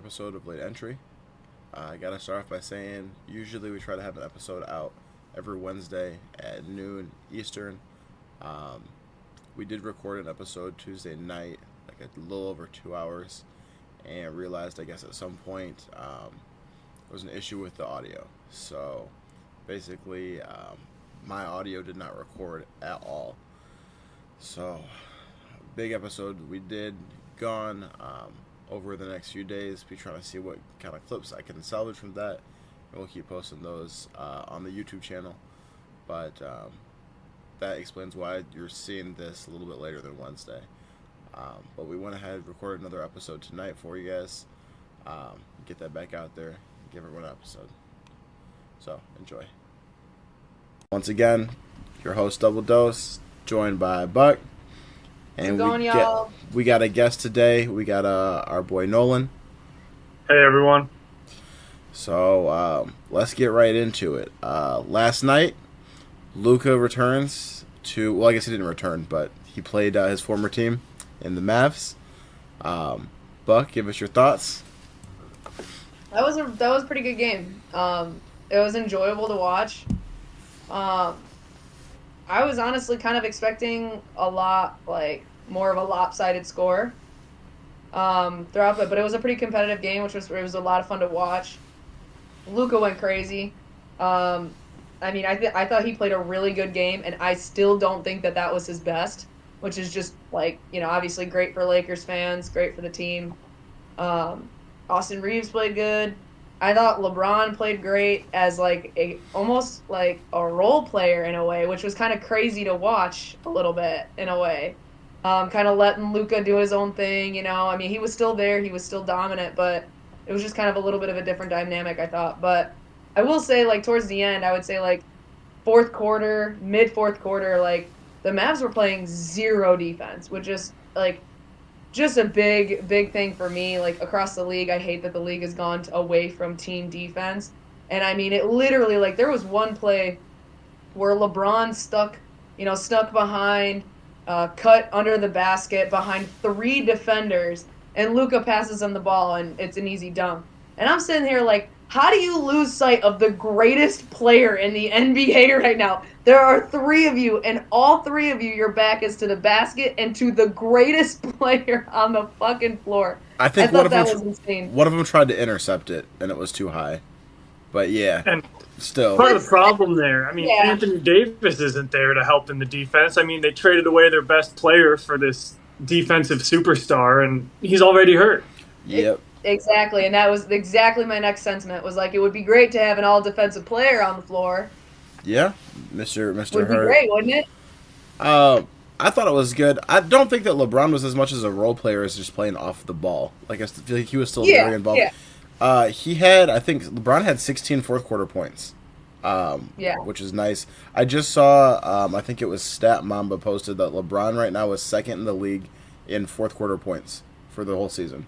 episode of Late Entry. I gotta start off by saying usually we try to have an episode out every Wednesday at noon Eastern. Um, we did record an episode Tuesday night, like a little over 2 hours, and realized I guess at some point there was an issue with the audio. So basically, my audio did not record at all. So big episode we did gone. Over the next few days, be trying to see what kind of clips I can salvage from that, and we'll keep posting those on the YouTube channel. But that explains why you're seeing this a little bit later than Wednesday. But we went ahead and recorded another episode tonight for you guys. Get that back out there, give everyone an episode. So enjoy. Once again, your host Double Dose, joined by Buck. And y'all? We got a guest today. We got our boy Nolan. Hey, everyone. So let's get right into it. Last night, Luka returns to... Well, I guess he didn't return, but he played his former team in the Mavs. Buck, give us your thoughts. That was a pretty good game. It was enjoyable to watch. I was honestly kind of expecting a lot, more of a lopsided score throughout, but it was a pretty competitive game, it was a lot of fun to watch. Luka went crazy. I thought he played a really good game, and I still don't think that was his best, which is just, obviously great for Lakers fans, great for the team. Austin Reaves played good. I thought LeBron played great as almost like a role player in a way, which was kind of crazy to watch a little bit in a way. Kind of letting Luka do his own thing, he was still there, he was still dominant, but it was just kind of a little bit of a different dynamic, I thought. But I will say, towards the end, I would say, fourth quarter, mid-fourth quarter, the Mavs were playing zero defense, which is, just a big, big thing for me. Across the league, I hate that the league has gone away from team defense. And, it literally, there was one play where LeBron stuck behind, cut under the basket behind three defenders, and Luka passes him the ball, and it's an easy dunk. And I'm sitting here how do you lose sight of the greatest player in the NBA right now? There are three of you, and all three of you, your back is to the basket and to the greatest player on the fucking floor. I thought that was insane. One of them tried to intercept it, and it was too high. But yeah, and still. Part of the problem there, Anthony Davis isn't there to help in the defense. They traded away their best player for this defensive superstar, and he's already hurt. Yep. Exactly, and that was exactly my next sentiment. Was it would be great to have an all-defensive player on the floor. Yeah, Mr. Would be Hurt. great, wouldn't it? I thought it was good. I don't think that LeBron was as much as a role player as just playing off the ball. I feel like he was still very involved. Yeah. I think LeBron had 16 fourth quarter points. Which is nice. I just saw, I think it was Stat Mamba posted that LeBron right now is second in the league in fourth quarter points for the whole season.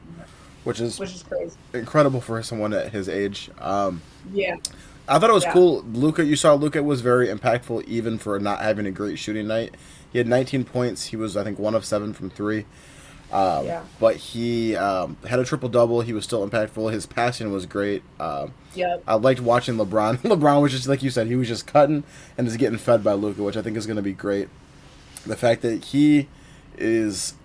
Which is crazy. Incredible for someone at his age. Yeah. I thought it was cool. Luka was very impactful even for not having a great shooting night. He had 19 points. He was, I think, 1 of 7 from 3. But he had a triple-double. He was still impactful. His passing was great. I liked watching LeBron. LeBron was just, like you said, he was just cutting and just getting fed by Luka, which I think is going to be great. The fact that he is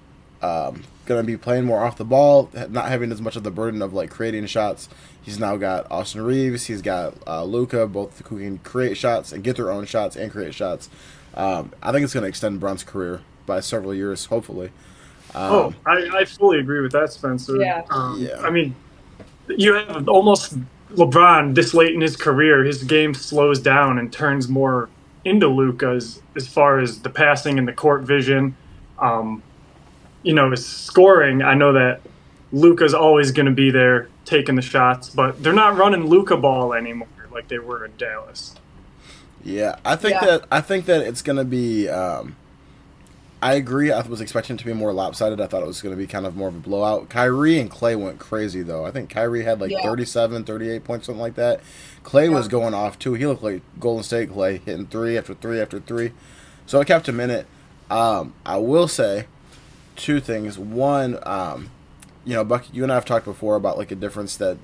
going to be playing more off the ball, not having as much of the burden of creating shots. He's now got Austin Reaves. He's got Luka, both who can create shots and get their own shots and create shots. I think it's going to extend Bron's career by several years, hopefully. I fully agree with that, Spencer. Yeah. You have almost LeBron this late in his career. His game slows down and turns more into Luka as far as the passing and the court vision. His scoring, I know that Luka's always going to be there taking the shots, but they're not running Luka ball anymore like they were in Dallas. Yeah, I think that it's going to be I agree. I was expecting it to be more lopsided. I thought it was going to be kind of more of a blowout. Kyrie and Clay went crazy, though. I think Kyrie had 37, 38 points, something like that. Clay was going off, too. He looked like Golden State Clay, hitting 3 after 3 after 3. So it kept him in it. I will say 2 things. One, Bucky, you and I have talked before about like a difference that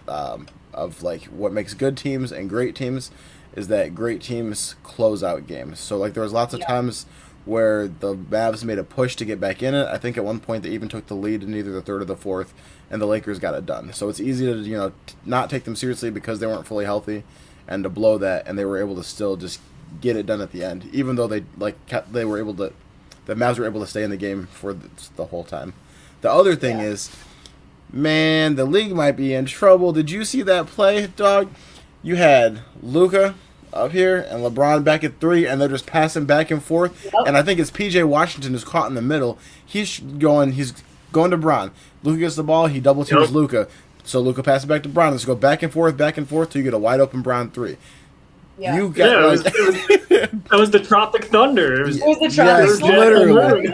of like what makes good teams and great teams is that great teams close out games. So like there was lots of times where the Mavs made a push to get back in it. I think at one point they even took the lead in either the third or the fourth, and the Lakers got it done. So it's easy to not take them seriously because they weren't fully healthy, and to blow that, and they were able to still just get it done at the end, even though the Mavs were able to stay in the game for the whole time. The other thing is, man, the league might be in trouble. Did you see that play, dog? You had Luka up here and LeBron back at 3, and they're just passing back and forth. Yep. And I think it's P.J. Washington who's caught in the middle. He's going to Bron. Luka gets the ball. He double teams Luka. So Luka passes back to Bron. Let's go back and forth till you get a wide open Bron 3. Yeah. You got that was the Tropic Thunder. It was the Tropic Thunder. Literally.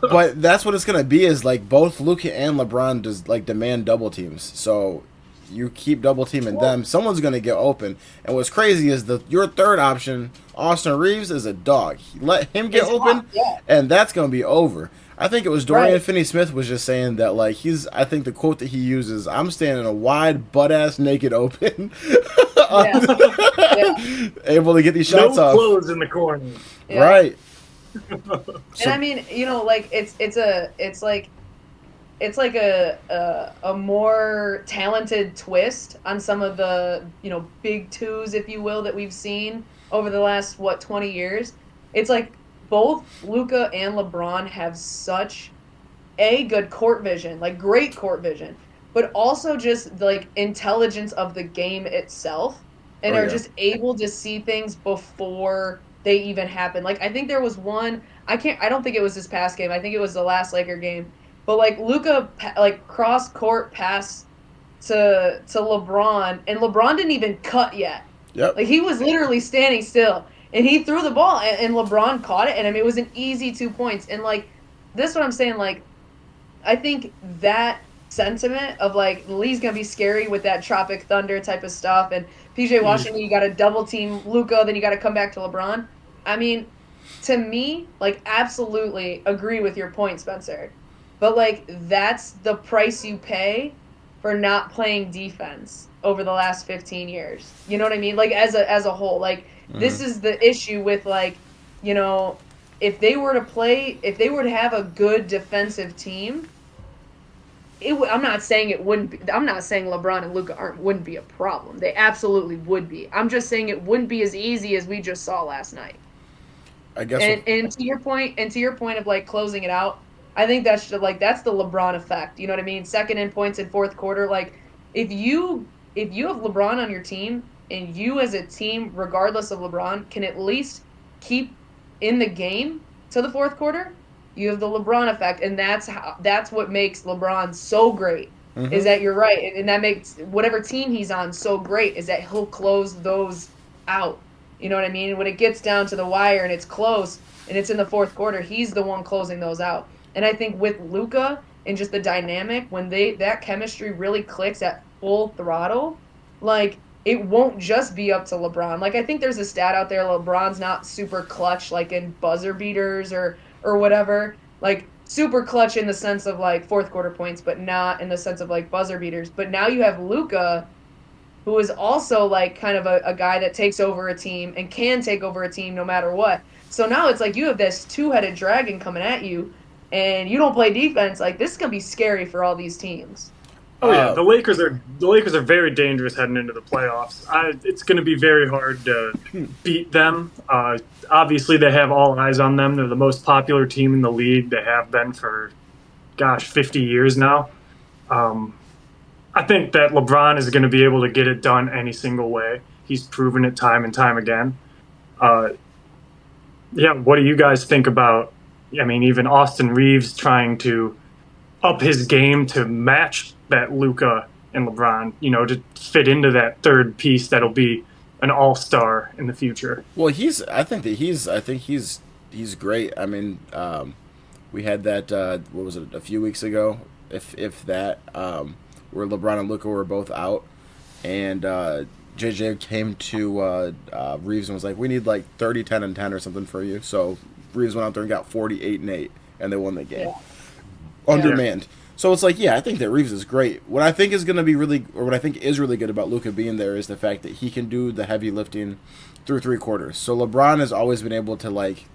But that's what it's gonna be. Is like both Luka and LeBron just like demand double teams. So you keep double teaming them. Someone's gonna get open. And what's crazy is your third option, Austin Reaves, is a dog. Let him get open, and that's gonna be over. I think it was Dorian Finney-Smith was just saying that, like, I think the quote that he uses, I'm standing a wide, butt-ass, naked open. Able to get these shots off. No clothes in the corner. Yeah. Right. And I mean, like, it's like a more talented twist on some of the, big twos, if you will, that we've seen over the last, 20 years. It's like, both Luka and LeBron have such good court vision, like great court vision, but also just like intelligence of the game itself, and are just able to see things before they even happen. Like I think there was one, I don't think it was this past game. I think it was the last Laker game, but like Luka like cross court pass to LeBron, and LeBron didn't even cut yet. Yep. Like he was literally standing still. And he threw the ball, and LeBron caught it, and I mean, it was an easy 2 points. And, like, this is what I'm saying, like, I think that sentiment of, like, the league's going to be scary with that Tropic Thunder type of stuff, and P.J. Washington, you got to double-team Luka, then you got to come back to LeBron. I mean, to me, like, absolutely agree with your point, Spencer. But, like, that's the price you pay for not playing defense over the last 15 years. You know what I mean? Like, as a whole, like, this is the issue with, like, if they were to have a good defensive team, I'm not saying it wouldn't be. I'm not saying LeBron and Luka wouldn't be a problem. They absolutely would be. I'm just saying it wouldn't be as easy as we just saw last night. I guess. And to your point of like closing it out, I think that's the LeBron effect. You know what I mean? Second in points in fourth quarter. Like if you have LeBron on your team, and you as a team, regardless of LeBron, can at least keep in the game to the fourth quarter, you have the LeBron effect, and that's what makes LeBron so great. Is that you're right, and that makes whatever team he's on so great, is that he'll close those out. You know what I mean? When it gets down to the wire and it's close and it's in the fourth quarter, he's the one closing those out. And I think with Luka and just the dynamic, when that chemistry really clicks at full throttle, like, it won't just be up to LeBron. Like, I think there's a stat out there, LeBron's not super clutch, like, in buzzer beaters or whatever. Like, super clutch in the sense of, like, fourth quarter points, but not in the sense of, like, buzzer beaters. But now you have Luka, who is also, like, kind of a guy that takes over a team and can take over a team no matter what. So now it's like you have this two-headed dragon coming at you, and you don't play defense. Like, this is going to be scary for all these teams. Oh yeah, the Lakers are very dangerous heading into the playoffs. It's going to be very hard to beat them. Obviously, they have all eyes on them. They're the most popular team in the league. They have been for, 50 years now. I think that LeBron is going to be able to get it done any single way. He's proven it time and time again. What do you guys think about? I mean, even Austin Reaves trying to up his game to match that Luka and LeBron, to fit into that third piece that'll be an all-star in the future. Well, I think he's great. I mean, we had that what was it, a few weeks ago, if that, where LeBron and Luka were both out, and JJ came to Reaves and was like, "We need like 30, 10, and 10 or something for you." So Reaves went out there and got 48 and 8, and they won the game. Undermanned. So it's like, yeah, I think that Reaves is great. What I think is going to be really, or what I think is really good about Luka being there is the fact that he can do the heavy lifting through three quarters. So LeBron has always been able to like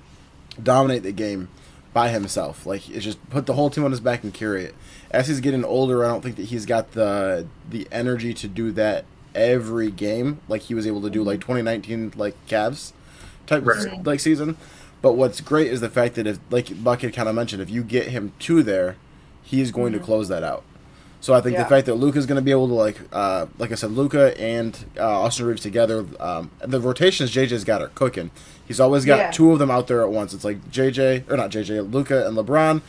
dominate the game by himself. Like it's just put the whole team on his back and carry it. As he's getting older, I don't think that he's got the energy to do that every game like he was able to do like 2019 like Cavs type like season. But what's great is the fact that if, like Buck had kind of mentioned, if you get him to there, he's going to close that out. So I think the fact that Luka's going to be able to like I said, Luka and Austin Reaves together, the rotations JJ's got are cooking. He's always got two of them out there at once. It's like Luka and LeBron,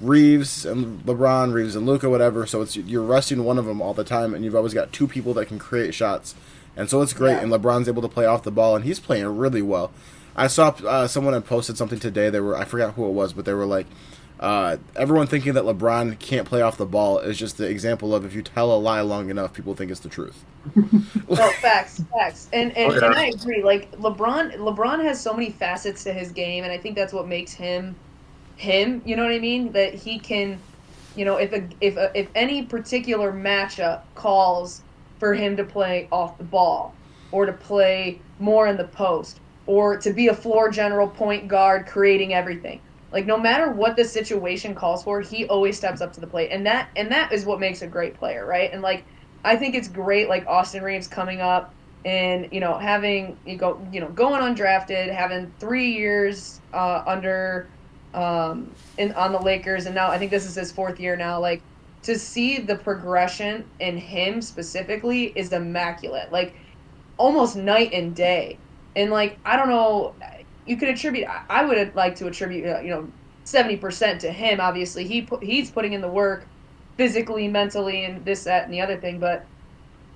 Reaves and LeBron, Reaves and Luka, whatever. So it's you're resting one of them all the time, and you've always got two people that can create shots, and so it's great. Yeah. And LeBron's able to play off the ball, and he's playing really well. I saw someone had posted something today. I forgot who it was, but they were like, everyone thinking that LeBron can't play off the ball is just the example of if you tell a lie long enough, people think it's the truth. No, facts, and I agree. Like LeBron has so many facets to his game, and I think that's what makes him. You know what I mean? That he can, if any particular matchup calls for him to play off the ball, or to play more in the post, or to be a floor general point guard creating everything. Like no matter what the situation calls for, he always steps up to the plate, and that is what makes a great player, right? And like I think it's great, like Austin Reaves coming up and having going undrafted, having 3 years under on the Lakers, and now I think this is his 4th year now. Like to see the progression in him specifically is immaculate, like almost night and day. And like I don't know. You could attribute. I would like to attribute, 70% to him. Obviously, he's putting in the work, physically, mentally, and this, that, and the other thing. But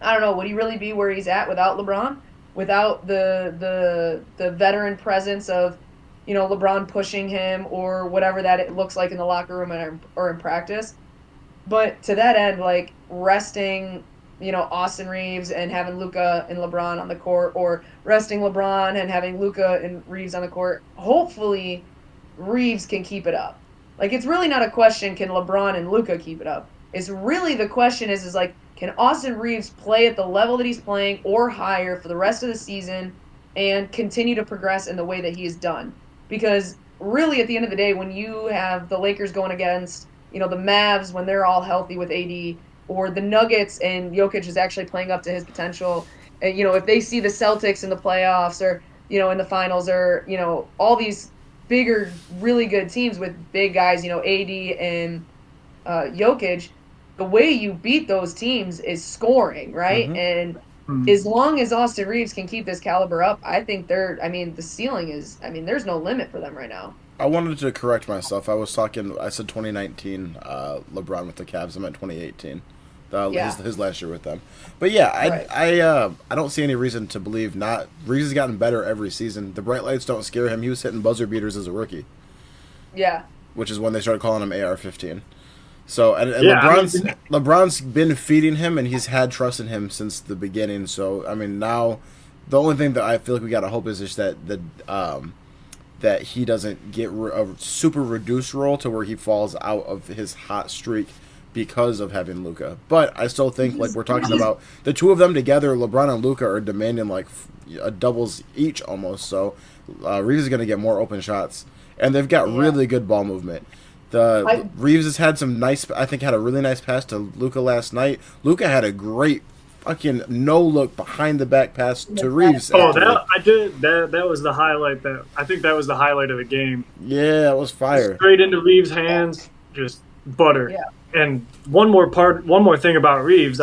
I don't know. Would he really be where he's at without LeBron? Without the veteran presence of, LeBron pushing him or whatever that it looks like in the locker room or in practice. But to that end, like resting, Austin Reaves and having Luka and LeBron on the court, or resting LeBron and having Luka and Reaves on the court. Hopefully, Reaves can keep it up. Like, it's really not a question, can LeBron and Luka keep it up? It's really the question is like, can Austin Reaves play at the level that he's playing or higher for the rest of the season and continue to progress in the way that he has done? Because really, at the end of the day, when you have the Lakers going against, the Mavs when they're all healthy with AD, or the Nuggets and Jokic is actually playing up to his potential. And, if they see the Celtics in the playoffs or, in the finals, or, all these bigger, really good teams with big guys, AD and Jokic, the way you beat those teams is scoring, right? Mm-hmm. And as long as Austin Reaves can keep this caliber up, I think the ceiling is, there's no limit for them right now. I wanted to correct myself. I said 2019 LeBron with the Cavs. I meant 2018. His last year with them. But yeah, I don't see any reason to believe not. Reaves has gotten better every season. The bright lights don't scare him. He was hitting buzzer beaters as a rookie. Yeah. Which is when they started calling him AR-15. So and LeBron's been feeding him, and he's had trust in him since the beginning. So now the only thing that I feel like we gotta hope is just that he doesn't get a super reduced role to where he falls out of his hot streak because of having Luka. But I still think, like we're talking about, the two of them together, LeBron and Luka, are demanding like a doubles each almost. So Reaves is going to get more open shots, and they've got really good ball movement. Reaves has had had a really nice pass to Luka last night. Luka had a great fucking no-look behind the back pass to Reaves. Oh, that was the highlight. I think that was the highlight of the game. Yeah, it was fire. Straight into Reaves' hands, just butter. Yeah. And one more thing about Reaves.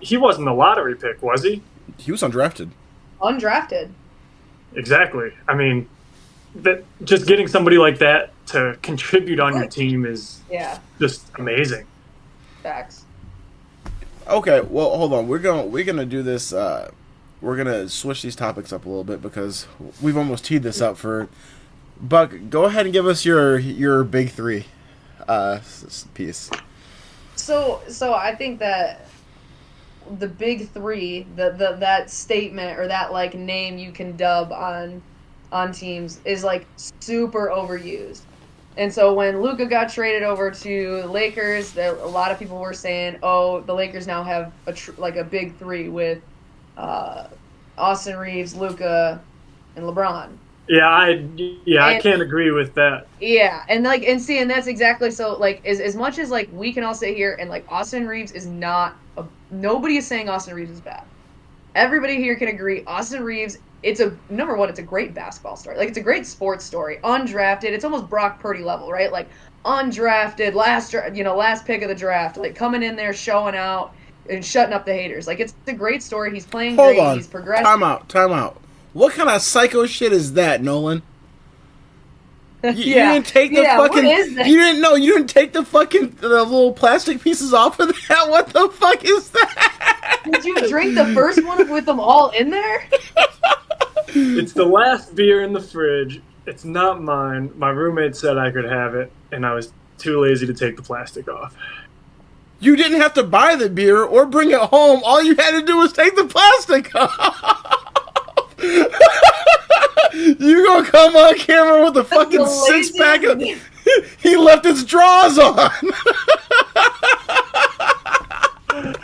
He wasn't a lottery pick, was he? He was undrafted. Undrafted. Exactly. That just getting somebody like that to contribute on your team is just amazing. Facts. Okay, well, hold on. We're gonna do this. We're gonna switch these topics up a little bit because we've almost teed this up for. Buck, go ahead and give us your big three piece. So I think that the big three, that statement or that like name you can dub on teams is like super overused. And so when Luka got traded over to the Lakers, a lot of people were saying, "Oh, the Lakers now have a big three with Austin Reaves, Luka, and LeBron." Yeah, I can't agree with that. Yeah, and that's exactly so. Like, as much as like we can all sit here and like Austin Reaves is not nobody is saying Austin Reaves is bad. Everybody here can agree Austin Reaves. It's number one. It's a great basketball story. Like, it's a great sports story. Undrafted. It's almost Brock Purdy level, right? Like, undrafted, last pick of the draft. Like, coming in there, showing out, and shutting up the haters. Like, it's a great story. He's playing Hold great. on. He's progressing. Time out. What kind of psycho shit is that, Nolan? You Yeah. didn't take the Yeah, fucking. what is that? You didn't take the fucking the little plastic pieces off of that. What the fuck is that? Did you drink the first one with them all in there? It's the last beer in the fridge. It's not mine. My roommate said I could have it, and I was too lazy to take the plastic off. You didn't have to buy the beer or bring it home. All you had to do was take the plastic off. You gonna come on camera with a fucking six pack of. He left his drawers on.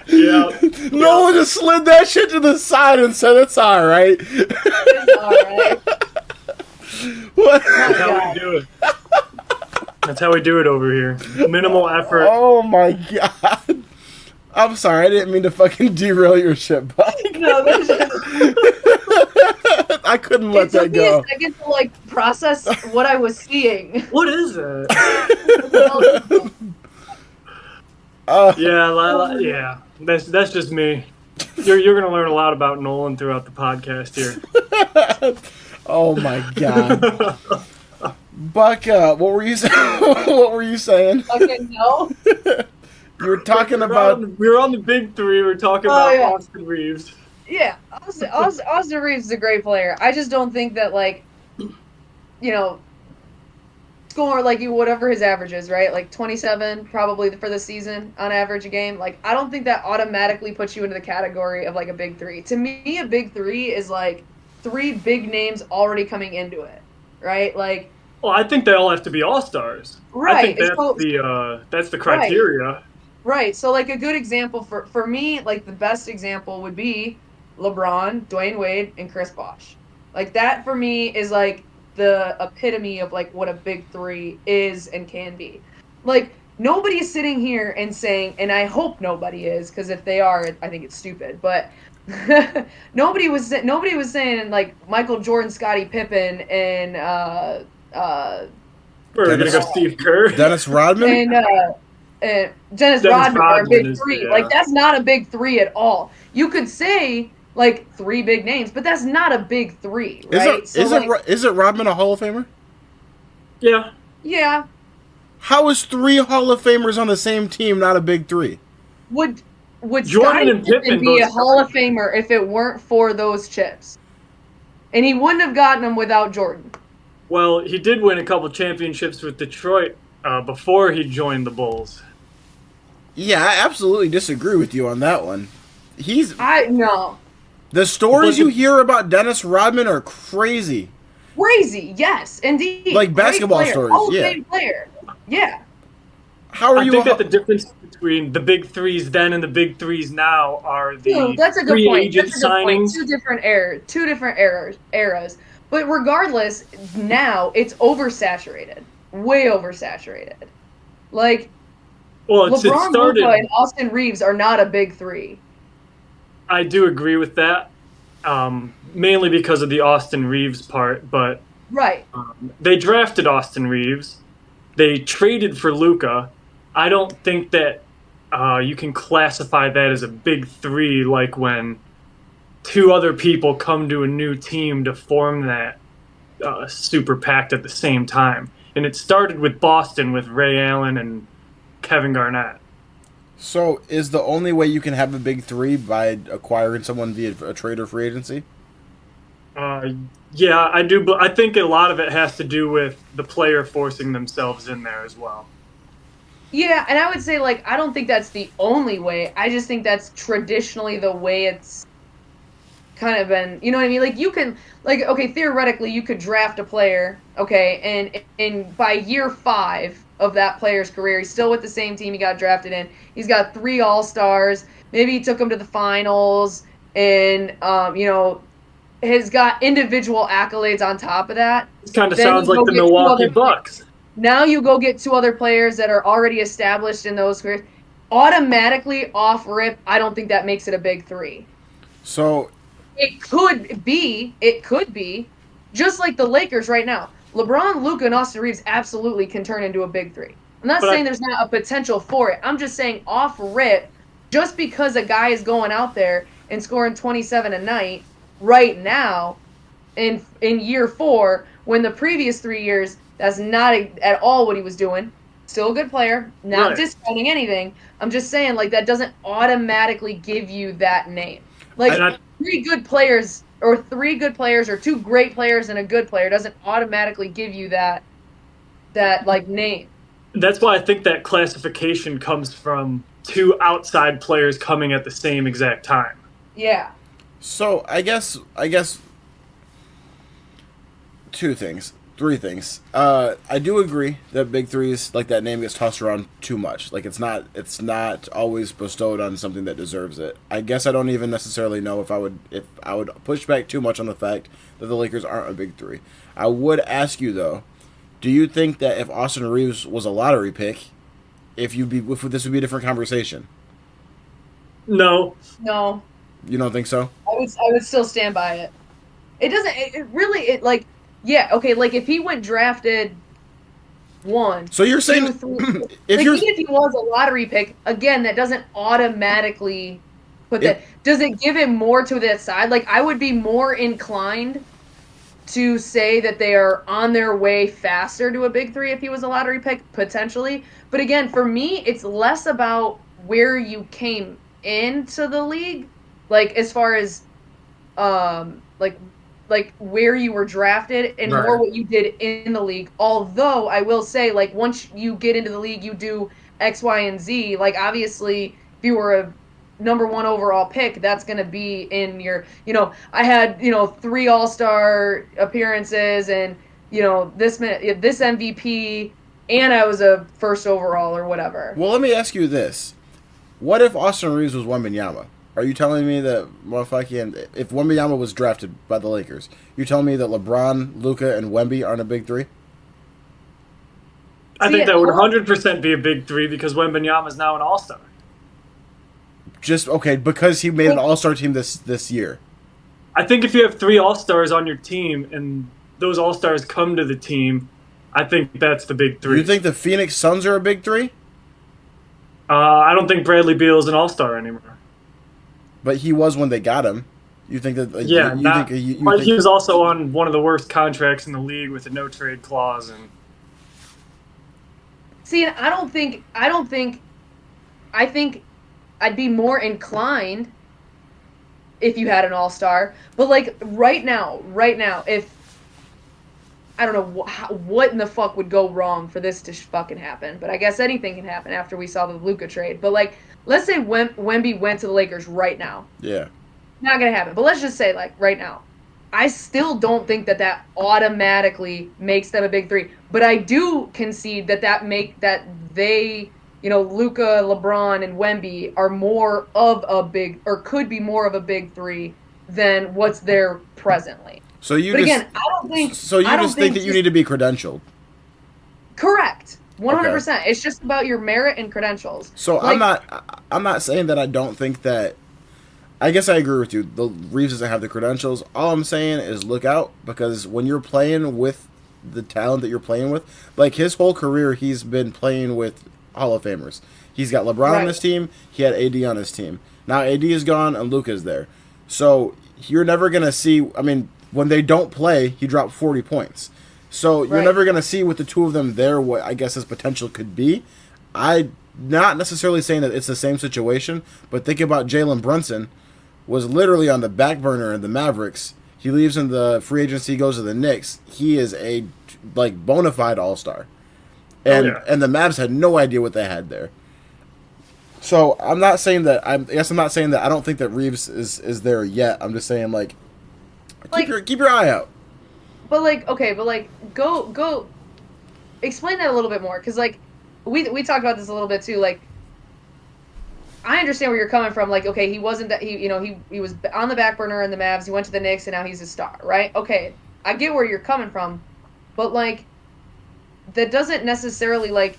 Yeah. No one just slid that shit to the side and said it's alright. It's alright. What? That's how we do it. That's how we do it over here. Minimal effort. Oh my god. I'm sorry, I didn't mean to fucking derail your shit, bud. No, there's just, I couldn't let it that took me go. a second to like process what I was seeing. What is it? Yeah. That's just me. You're gonna learn a lot about Nolan throughout the podcast here. Oh my god. Buck, what were you saying? What were you saying? Fucking no. You were talking about. We were on the big three. We were talking about Austin Reaves. Yeah, Austin Reaves is a great player. I just don't think that, like, score like whatever his average is, right? Like 27 probably for the season on average a game. Like, I don't think that automatically puts you into the category of like a big three. To me, a big three is like three big names already coming into it, right? Like, well, I think they all have to be all-stars. right. I think that's the criteria. Right. So, like, a good example for me, like, the best example would be LeBron, Dwayne Wade, and Chris Bosh. Like, that for me is like the epitome of like what a big three is and can be. Like, nobody's sitting here and saying, and I hope nobody is, because if they are, I think it's stupid. But nobody was saying like Michael Jordan, Scottie Pippen, and We're gonna go Steve Kerr, Dennis Rodman, and Dennis Rodman are a big three. Yeah. Like, that's not a big three at all. You could say like three big names, but that's not a big three, right? Is it Rodman a Hall of Famer? Yeah. Yeah. How is three Hall of Famers on the same team not a big three? Would Jordan Scottie and Pippen be a both Hall of Famer if it weren't for those chips? And he wouldn't have gotten them without Jordan. Well, he did win a couple championships with Detroit before he joined the Bulls. Yeah, I absolutely disagree with you on that one. No. The stories you hear about Dennis Rodman are crazy. Crazy, yes, indeed. Like basketball Great player. stories, Hall of yeah. Fame player. Yeah. I think that the difference between the big threes then and the big threes now are the that's a good free point. agent That's a good point. signings. Two different eras. But regardless, now it's oversaturated. Way oversaturated. Like, Well, it LeBron, started. Luka, and Austin Reaves are not a big three. I do agree with that, mainly because of the Austin Reaves part. But Right. they drafted Austin Reaves. They traded for Luka. I don't think that you can classify that as a big three, like when two other people come to a new team to form that super pact at the same time. And it started with Boston with Ray Allen and Kevin Garnett. So, is the only way you can have a big three by acquiring someone via a trade or free agency? Yeah, I do. But I think a lot of it has to do with the player forcing themselves in there as well. Yeah, and I would say, like, I don't think that's the only way. I just think that's traditionally the way it's kind of been, you know what I mean? Like you can, like, okay, theoretically you could draft a player, okay, and by year 5 of that player's career, he's still with the same team he got drafted in. He's got 3 All-Stars. Maybe he took him to the finals, and has got individual accolades on top of that. This kind of Then sounds you like go the get 2 Milwaukee other Bucks. Now you go get 2 other players that are already established in those careers. Automatically off rip, I don't think that makes it a big 3. So It could be, just like the Lakers right now. LeBron, Luka, and Austin Reaves absolutely can turn into a big 3. I'm not saying there's not a potential for it. I'm just saying off rip, just because a guy is going out there and scoring 27 a night right now in year 4, when the previous 3 years, that's not at all what he was doing. Still a good player, not discounting anything. I'm just saying, like, that doesn't automatically give you that name. Like, 3 good players or 2 great players and a good player doesn't automatically give you that like name. That's why I think that classification comes from 2 outside players coming at the same exact time. Yeah. So I guess 3 things. I do agree that big threes, like that name, gets tossed around too much. Like it's not always bestowed on something that deserves it. I guess I don't even necessarily know if I would push back too much on the fact that the Lakers aren't a big 3. I would ask you though, do you think that if Austin Reaves was a lottery pick, if this would be a different conversation? No. You don't think so? I would still stand by it. It doesn't. It really. Like. Yeah, okay, like if he went drafted 1. So you're saying 2, 3, even if he was a lottery pick, again, that doesn't automatically put that. Does it give him more to that side? Like I would be more inclined to say that they are on their way faster to a big 3 if he was a lottery pick, potentially. But again, for me, it's less about where you came into the league, like as far as like where you were drafted and more what you did in the league. Although I will say, like, once you get into the league, you do X, Y, and Z. Like, obviously, if you were a number 1 overall pick, that's going to be in your, I had, 3 All-Star appearances and, this MVP, and I was a first overall or whatever. Well, let me ask you this. What if Austin Reaves was Wembenyama? Are you telling me that if Wembenyama was drafted by the Lakers, you're telling me that LeBron, Luka, and Wemby aren't a big 3? I think that would 100% be a big 3 because Wembenyama is now an All-Star. Because he made an All-Star team this year. I think if you have 3 All-Stars on your team and those All-Stars come to the team, I think that's the big 3. You think the Phoenix Suns are a big 3? I don't think Bradley Beal is an All-Star anymore. But he was when they got him. You think that? But he was also on one of the worst contracts in the league with a no-trade clause. And see, I think I'd be more inclined if you had an All-Star. But like right now, if I don't know what in the fuck would go wrong for this to fucking happen, but I guess anything can happen after we saw the Luka trade. But like, let's say Wemby went to the Lakers right now. Yeah. Not gonna happen. But let's just say, like, right now, I still don't think that automatically makes them a big 3. But I do concede that they, Luka, LeBron, and Wemby are more of a big, or could be more of a big 3 than what's there presently. So you think that you need to be credentialed. Correct. 100%. Okay. It's just about your merit and credentials. So I'm not saying that I don't think that. I guess I agree with you. The Reaves doesn't have the credentials. All I'm saying is look out, because when you're playing with the talent that you're playing with, like his whole career, he's been playing with Hall of Famers. He's got LeBron on his team. He had AD on his team. Now AD is gone and Luka's there. So you're never gonna see. I mean, when they don't play, he dropped 40 points. So you're never going to see with the 2 of them there what I guess his potential could be. I'm not necessarily saying that it's the same situation, but think about Jalen Brunson was literally on the back burner in the Mavericks. He leaves in the free agency, goes to the Knicks. He is a bona fide all-star. And the Mavs had no idea what they had there. So I'm not saying that. I guess I'm not saying that I don't think that Reaves is there yet. I'm just saying like Like, keep your eye out. but like, okay, but like, go explain that a little bit more, because like we talked about this a little bit too. Like, I understand where you're coming from. Like, okay, he wasn't that he was on the back burner in the Mavs. He went to the Knicks and now he's a star, right? Okay, I get where you're coming from, but like that doesn't necessarily like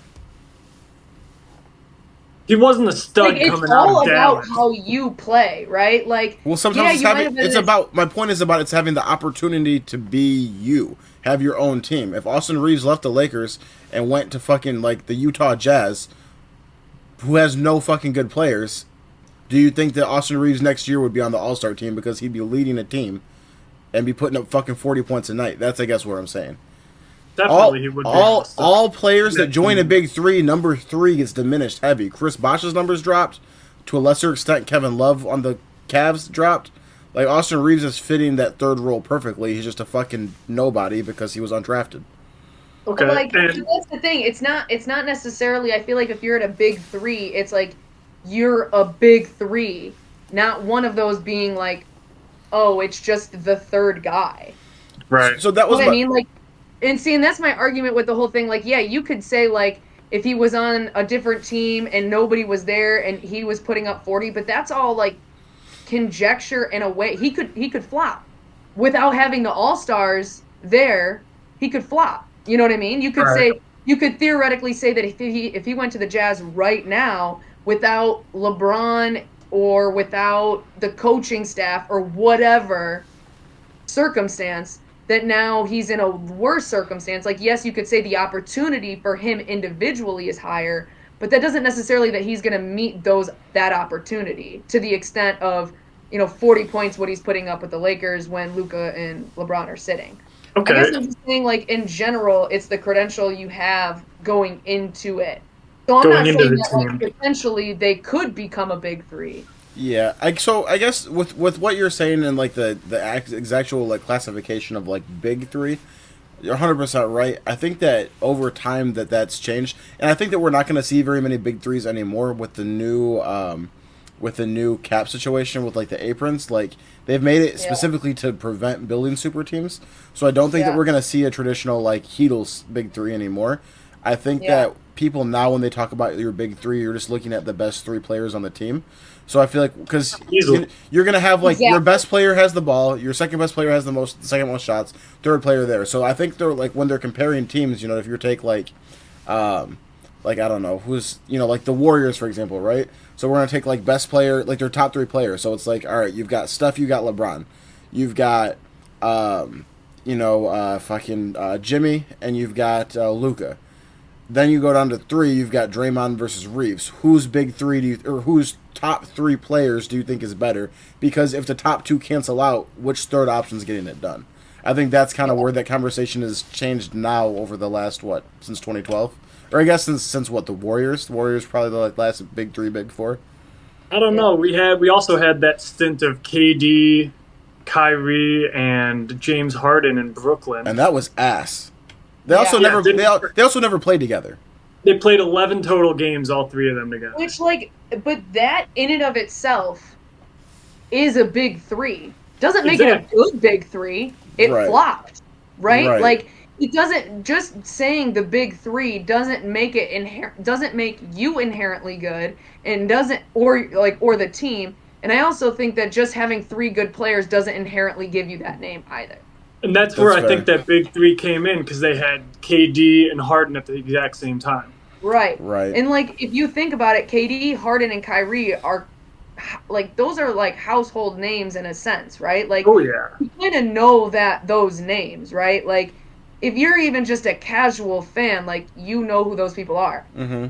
He wasn't a stud it's coming out all of about Dallas. how you play, right? Like, Well, sometimes yeah, it's you might having. have been It's about. My point is about it's having the opportunity to be you, have your own team. If Austin Reaves left the Lakers and went to fucking like the Utah Jazz, who has no fucking good players, do you think that Austin Reaves next year would be on the All Star team because he'd be leading a team and be putting up fucking 40 points a night? That's I guess what I'm saying. Definitely, he would be. All players that join a big three, number three gets diminished heavy. Chris Bosh's numbers dropped. To a lesser extent, Kevin Love on the Cavs dropped. Like, Austin Reaves is fitting that third role perfectly. He's just a fucking nobody because he was undrafted. Okay, but like, and that's the thing. It's not necessarily. I feel like if you're at a big three, it's like you're a big three, not one of those being like, oh, it's just the third guy. right. So that was What my, I mean, like, and see, and that's my argument with the whole thing. Like, yeah, you could say like if he was on a different team and nobody was there and he was putting up 40, but that's all like conjecture in a way. He could flop without having the all-stars there. He could flop. You know what I mean? Right. You could theoretically say that if he went to the Jazz right now without LeBron or without the coaching staff or whatever circumstance, that now he's in a worse circumstance. Like, yes, you could say the opportunity for him individually is higher, but that doesn't necessarily that he's going to meet that opportunity to the extent of 40 points what he's putting up with the Lakers when Luka and LeBron are sitting. I guess Okay, I'm just saying, like, in general, it's the credential you have going into it. So I'm going not into saying the that like team. potentially they could become a big three. yeah. So I guess with what you're saying and like the actual like classification of like big three, you're 100% right. I think that over time that's changed, and I think that we're not going to see very many big threes anymore with the new cap situation with like the aprons. Like they've made it Yeah. specifically to prevent building super teams. So I don't think that Yeah. we're going to see a traditional like Heatles big three anymore. I think Yeah. that people now when they talk about your big three, you're just looking at the best three players on the team. So I feel like because Easily. you're gonna have like your Exactly. best player has the ball, your second best player has the second most shots, third player there. So I think they're like when they're comparing teams, if you take like I don't know who's like the Warriors for example, right? So we're gonna take like best player, like their top three players. So it's like all right, you've got Steph, you got LeBron, you've got fucking Jimmy, and you've got Luka. Then you go down to three. You've got Draymond versus Reaves. Whose big three or whose top three players do you think is better? Because if the top two cancel out, which third option is getting it done? I think that's kind of where that conversation has changed now over the last since 2012, or I guess since what the Warriors. The Warriors probably the last big three, big four. I don't know. We also had that stint of KD, Kyrie, and James Harden in Brooklyn. And that was ass. They Yeah. also Yeah, never they also never played together. They played 11 total games, all three of them together. Which, like, but that in and of itself is a big three. Doesn't make it a Exactly. good big three. It Right. flopped, right? Right. Like, it doesn't, just saying the big three doesn't make it doesn't make you inherently good, and doesn't, or the team. And I also think that just having three good players doesn't inherently give you that name either. And that's where That's I think fair. that big three came in because they had KD and Harden at the exact same time. Right. Right. And like if you think about it, KD, Harden, and Kyrie are like those are like household names in a sense, right? Like Oh, yeah. you kind of know those names, right? Like if you're even just a casual fan, like you know who those people are. Mm-hmm.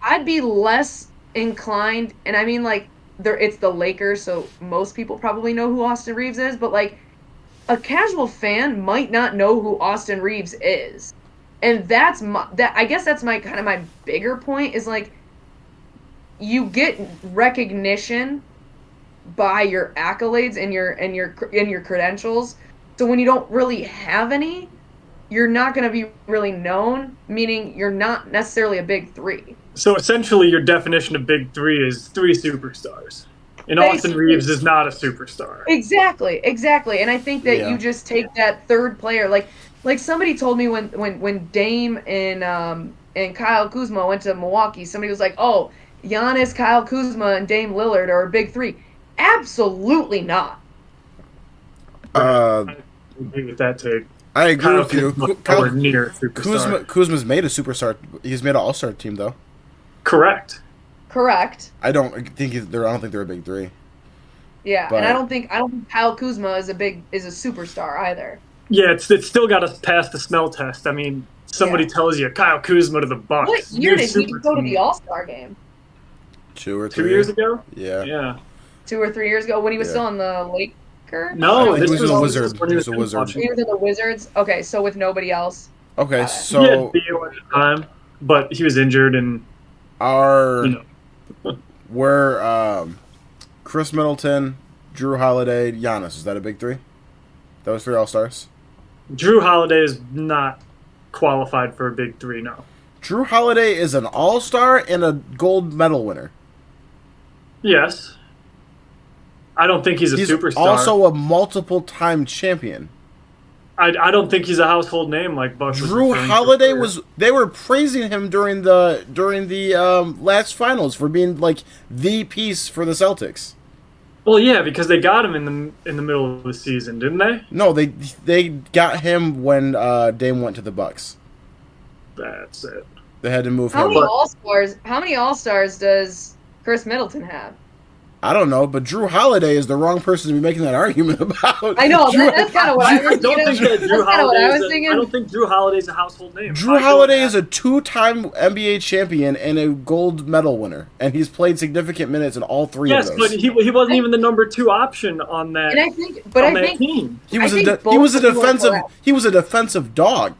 I'd be less inclined, and I mean like it's the Lakers, so most people probably know who Austin Reaves is, but like a casual fan might not know who Austin Reaves is. And I guess that's my kind of my bigger point is like you get recognition by your accolades and your credentials. So when you don't really have any, you're not going to be really known, meaning you're not necessarily a big three. So essentially, your definition of big three is 3 superstars. And Austin Basically. Reaves is not a superstar. Exactly. And I think that you just take that third player, like somebody told me when Dame and Kyle Kuzma went to Milwaukee, somebody was like, "Oh, Giannis, Kyle Kuzma, and Dame Lillard are a big three." Absolutely not. I agree with that take. I agree with you. Kuzma's made a superstar. He's made an all-star team though. Correct. I don't think they're a big three. Yeah, but, and I don't think Kyle Kuzma is a superstar either. Yeah, it's still got to pass the smell test. I mean, somebody tells you Kyle Kuzma to the Bucks. What year did he go to the All-Star game? 2 or 3 years ago. Yeah. 2 or 3 years ago when he was still in the Lakers. No, he was in the Wizards. He was a Wizard. He was in the Wizards. Okay, so with nobody else. Okay, so he had Theo at the time, but he was injured and we're Chris Middleton, Drew Holiday, Giannis. Is that a big three? Those 3 All-Stars? Drew Holiday is not qualified for a big three, no. Drew Holiday is an All-Star and a gold medal winner. Yes. I don't think he's superstar. He's also a multiple-time champion. I don't think he's a household name like Buck. Drew Holiday was. They were praising him during the last finals for being like the piece for the Celtics. Well, yeah, because they got him in the middle of the season, didn't they? No, they got him when Dame went to the Bucks. That's it. They had to move him. How many All-Stars does Chris Middleton have? I don't know, but Drew Holiday is the wrong person to be making that argument about. I know, that's kind of what I was thinking. I don't think Drew Holiday's a household name. Drew Holiday is a 2-time NBA champion and a gold medal winner, and he's played significant minutes in all 3 of those. Yes, but he wasn't even the number 2 option on that. And I think team. He was a defensive dog.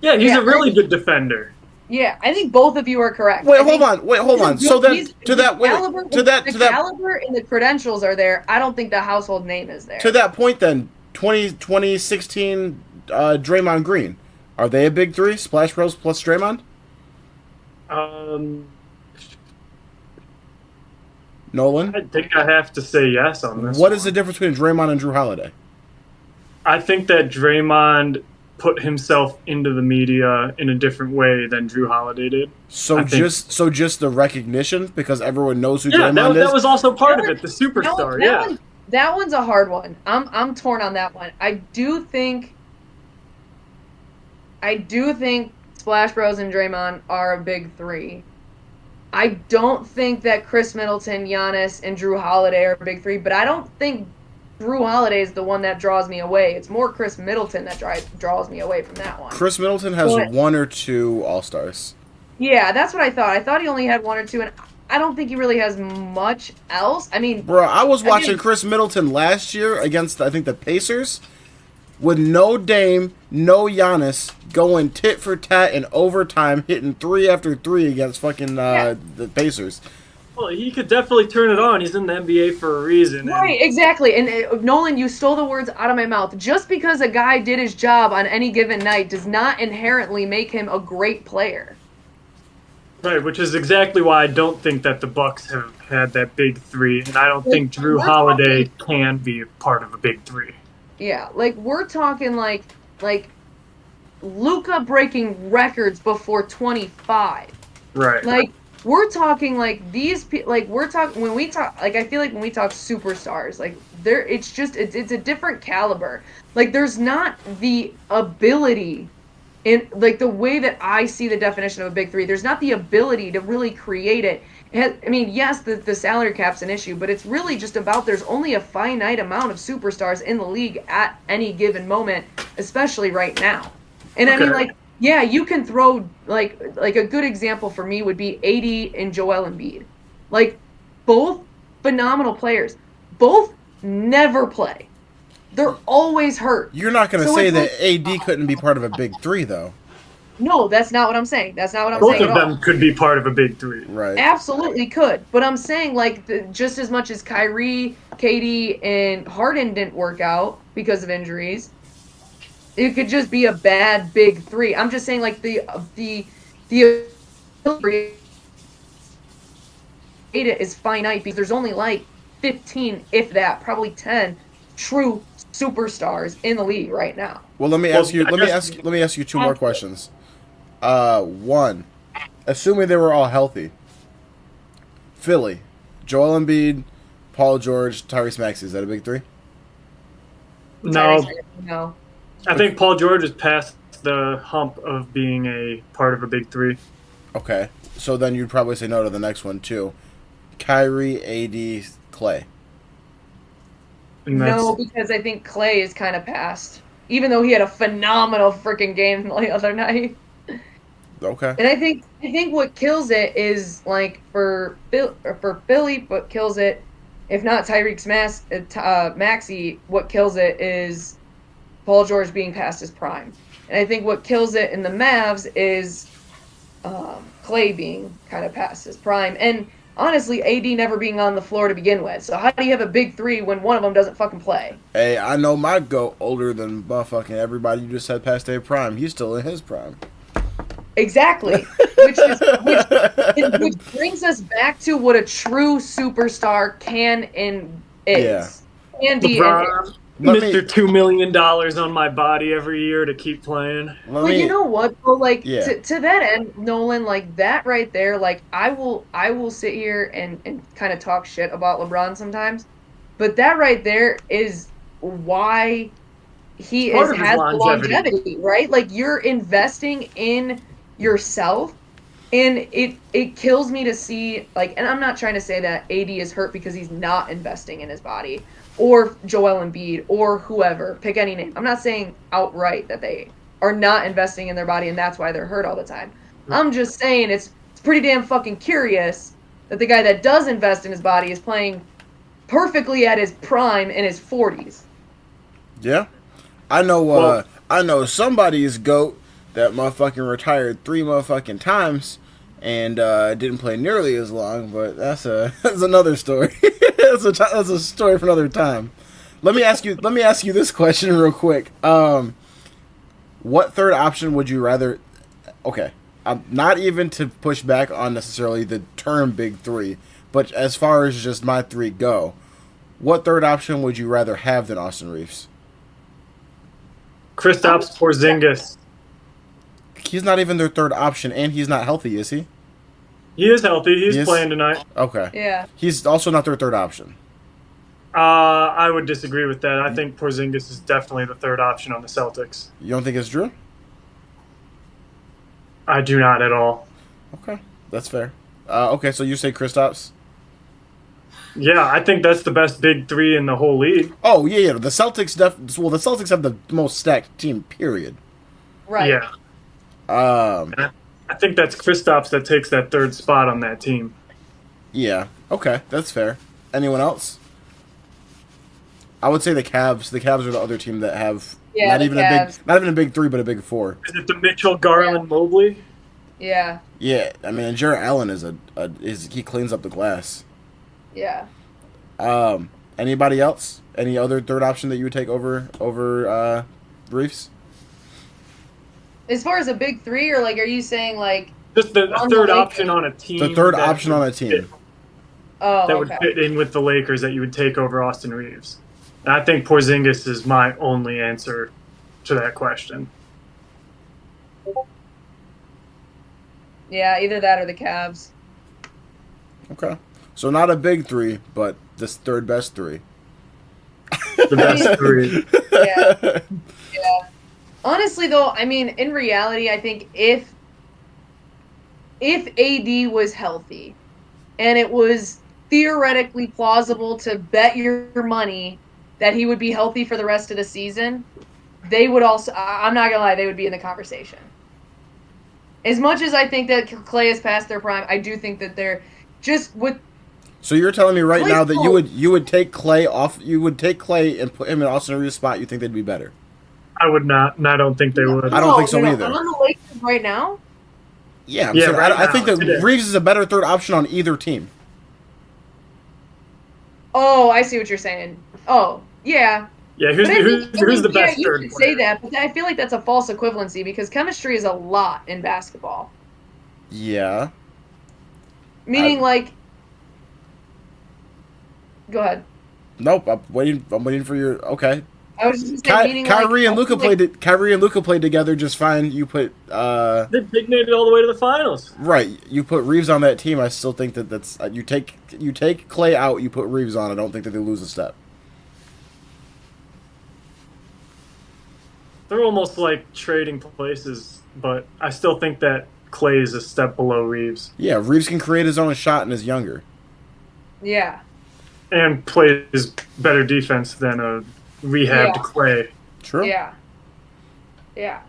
Yeah, he's a really good defender. Yeah, I think both of you are correct. Hold on. So then, the caliber and the credentials are there. I don't think the household name is there. To that point, then, 2016 Draymond Green, are they a big three? Splash Bros plus Draymond? Nolan? I think I have to say yes on this. What is the difference between Draymond and Drew Holiday? I think that Draymond put himself into the media in a different way than Drew Holiday did. So just the recognition, because everyone knows who Draymond is? That was also part of it, the superstar, That one's a hard one. I'm torn on that one. I do think Splash Bros and Draymond are a big three. I don't think that Chris Middleton, Giannis, and Drew Holiday are a big three, but I don't think Drew Holiday is the one that draws me away. It's more Chris Middleton that draws me away from that one. Chris Middleton has 1 or 2 All-Stars. Yeah, that's what I thought. I thought he only had 1 or 2, and I don't think he really has much else. I mean... Bro, I was watching Chris Middleton last year against, I think, the Pacers, with no Dame, no Giannis, going tit for tat in overtime, hitting 3 after 3 against fucking the Pacers. Well, he could definitely turn it on. He's in the NBA for a reason. Right, exactly. And Nolan, you stole the words out of my mouth. Just because a guy did his job on any given night does not inherently make him a great player. Right, which is exactly why I don't think that the Bucks have had that big three, and I don't think Drew Holiday can be part of a big three. Yeah, like we're talking like Luka breaking records before 25. Right. Like we're talking like these we're talking when we talk like I feel like when we talk superstars like it's a different caliber. Like there's not the ability in like the way that I see the definition of a big three. There's not the ability to really create it. I mean, yes, the salary cap's an issue, but it's really just about there's only a finite amount of superstars in the league at any given moment, especially right now. And I mean, like, yeah, you can throw like a good example for me would be AD and Joel Embiid. Like, both phenomenal players. Both never play. They're always hurt. You're not going to say that AD couldn't be part of a big three, though. No, that's not what I'm saying. That's not what I'm saying. Both of them could be part of a big three. Right. Absolutely could. But I'm saying, like, just as much as Kyrie, KD, and Harden didn't work out because of injuries, it could just be a bad big three. I'm just saying, like, the ability is finite because there's only like 15, if that, probably 10 true superstars in the league right now. Well, let me ask you two more questions. One, assuming they were all healthy, Philly, Joel Embiid, Paul George, Tyrese Maxey, is that a big three? No. I think Paul George is past the hump of being a part of a big three. Okay, so then you'd probably say no to the next one too. Kyrie, AD, Clay. No, because I think Clay is kind of past, even though he had a phenomenal freaking game the other night. Okay. And I think what kills it is, like, for Philly, what kills it, if not Tyrese Maxey, what kills it is Paul George being past his prime. And I think what kills it in the Mavs is Clay being kind of past his prime. And honestly, AD never being on the floor to begin with. So how do you have a big three when one of them doesn't fucking play? Hey, I know my GOAT older than motherfucking everybody you just said past their prime. He's still in his prime. Exactly. Which brings us back to what a true superstar can and is. Yeah. Can be and is. Mr. $2 million on my body every year to keep playing. But you know what? Well, like, to that end, Nolan, like, that right there, like, I will sit here and kind of talk shit about LeBron sometimes, but that right there is why he has longevity, right? Like, you're investing in yourself, and it kills me to see, like, and I'm not trying to say that AD is hurt because he's not investing in his body, or Joel Embiid, or whoever, pick any name. I'm not saying outright that they are not investing in their body and that's why they're hurt all the time. I'm just saying it's pretty damn fucking curious that the guy that does invest in his body is playing perfectly at his prime in his 40s. Yeah. I know somebody's GOAT that motherfucking retired 3 motherfucking times and didn't play nearly as long, but that's another story. that's a story for another time. Let me ask you this question real quick. What third option would you rather? Okay, not even to push back on necessarily the term big three, but as far as just my three go, what third option would you rather have than Austin Reaves? Kristaps Porzingis. He's not even their third option, and he's not healthy, is he? He is healthy. He's playing tonight. Okay. Yeah. He's also not their third option. I would disagree with that. I think Porzingis is definitely the third option on the Celtics. You don't think it's Drew? I do not at all. Okay, that's fair. Okay, so you say Kristaps? Yeah, I think that's the best big three in the whole league. Oh yeah. The Celtics the Celtics have the most stacked team. Period. Right. Yeah. I think that's Kristaps that takes that third spot on that team. Yeah. Okay, that's fair. Anyone else? I would say the Cavs. The Cavs are the other team that have not even a big three, but a big four. Is it the Mitchell, Garland, Mobley? Yeah. Yeah, I mean, Jarrett Allen he cleans up the glass. Yeah. Anybody else? Any other third option that you would take over Reaves? As far as a big three, or, like, are you saying, like, just the third option on a team? The third option on a team. Would fit in with the Lakers that you would take over Austin Reaves. And I think Porzingis is my only answer to that question. Yeah, either that or the Cavs. Okay. So not a big three, but this third best three. The best three. Yeah. Yeah. Honestly, though, I mean, in reality, I think if AD was healthy and it was theoretically plausible to bet your money that he would be healthy for the rest of the season, they would also, I'm not going to lie, they would be in the conversation. As much as I think that Clay is past their prime, I do think that they're just with. So you're telling me right now that you would take Clay off, you would take Clay and put him in Austin Reaves' spot, you think they'd be better? I would not, and I don't think they would. I don't think so either. On the Lakers right now? Yeah, I think that Reaves is a better third option on either team. Oh, I see what you're saying. Oh, yeah. Yeah, But who's the best you third could player? say that, but I feel like that's a false equivalency because chemistry is a lot in basketball. Yeah. Meaning, like, go ahead. Nope. I'm waiting for your. Okay. I was just saying, meaning Kyrie like and Luka played it. Kyrie and Luka played together just fine. You put They made it all the way to the finals. right. You put Reaves on that team. I still think that's you take Clay out. You put Reaves on. I don't think that they lose a step. They're almost like trading places, but I still think that Clay is a step below Reaves Yeah, Reaves can create his own shot and is younger. yeah, and plays better defense than a rehabbed Yeah. Clay. True. yeah, yeah.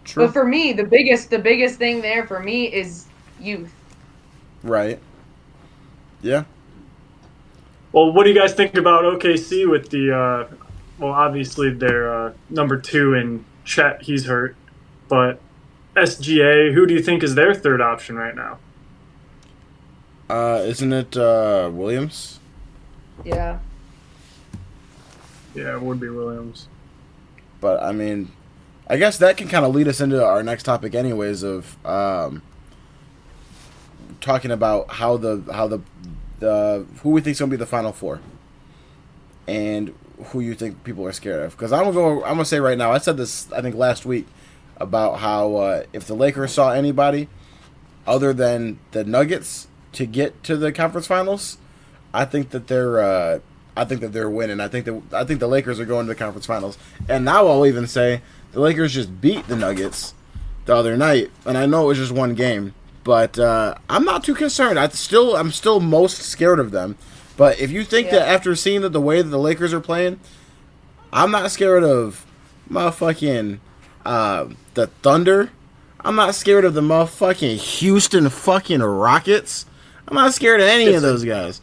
True. But for me, the biggest thing there for me is youth. Right. Yeah. Well, what do you guys think about OKC with the? Well, obviously they're number 2 in Chet. He's hurt, but SGA. Who do you think is their third option right now? Isn't it Williams? Yeah, Yeah, it would be Williams. But I mean, I guess that can kind of lead us into our next topic, anyways, of talking about how the who we think is gonna be the Final Four, and who you think people are scared of. Because I'm gonna say right now. I said this I think last week about how if the Lakers saw anybody other than the Nuggets to get to the conference finals, I think that they're winning. I think the Lakers are going to the conference finals. And now I'll even say the Lakers just beat the Nuggets the other night, and I know it was just one game, but I'm not too concerned. I'm still most scared of them. But if you think that after seeing the way that the Lakers are playing, I'm not scared of motherfucking the Thunder. I'm not scared of the motherfucking Houston fucking Rockets. I'm not scared of any of those guys.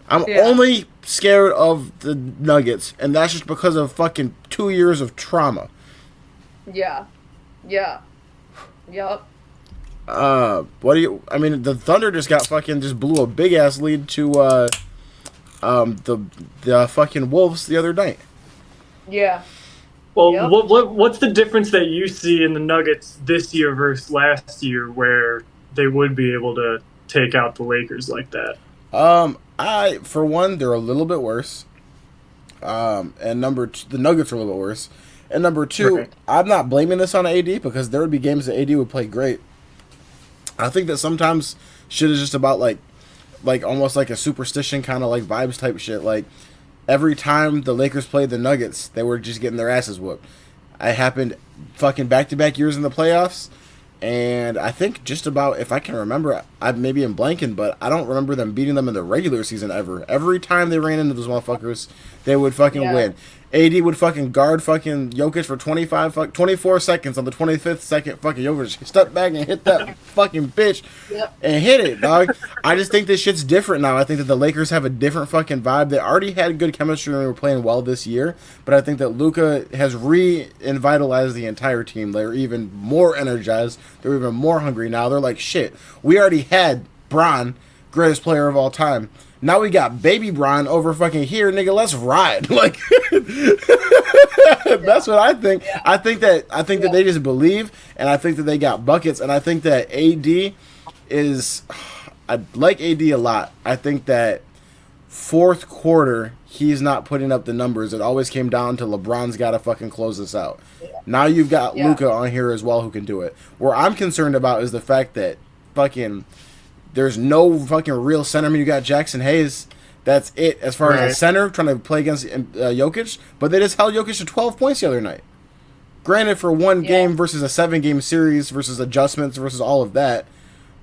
I'm only scared of the Nuggets, and that's just because of fucking 2 years of trauma. yeah, yeah, yup. What do you? I mean, the Thunder just blew a big ass lead to the fucking Wolves the other night. Yeah. Well, Yep. what's the difference that you see in the Nuggets this year versus last year, where they would be able to take out the Lakers like that? For one, they're a little bit worse. And number two, the Nuggets are a little bit worse. And number two, Right. I'm not blaming this on AD because there would be games that AD would play great. I think that sometimes shit is just about like almost like a superstition kind of like vibes type shit. Like every time the Lakers played the Nuggets, they were just getting their asses whooped. It happened fucking back-to-back years in the playoffs. And I think just about, if I can remember, I maybe am blanking, but I don't remember them beating them in the regular season ever. Every time they ran into those motherfuckers, they would fucking win. AD would fucking guard fucking Jokic for 24 seconds. On the 25th second, fucking Jokic stepped back and hit that fucking bitch and hit it, dog. I just think this shit's different now. I think that the Lakers have a different fucking vibe. They already had good chemistry and they were playing well this year, but I think that Luka has revitalized the entire team. They're even more energized. They're even more hungry now. They're like, shit, we already had Bron, greatest player of all time. Now we got baby Bron over fucking here, nigga. Let's ride. Like that's what I think. I think that they just believe, and I think that they got buckets, and I think that AD is. I like AD a lot. I think that fourth quarter he's not putting up the numbers. It always came down to LeBron's got to fucking close this out. Now you've got Luka on here as well who can do it. Where I'm concerned about is the fact that fucking. There's no fucking real center. I mean, you got Jackson Hayes. That's it as far as a center trying to play against Jokic. But they just held Jokic to 12 points the other night. Granted, for one game versus a 7-game series versus adjustments versus all of that.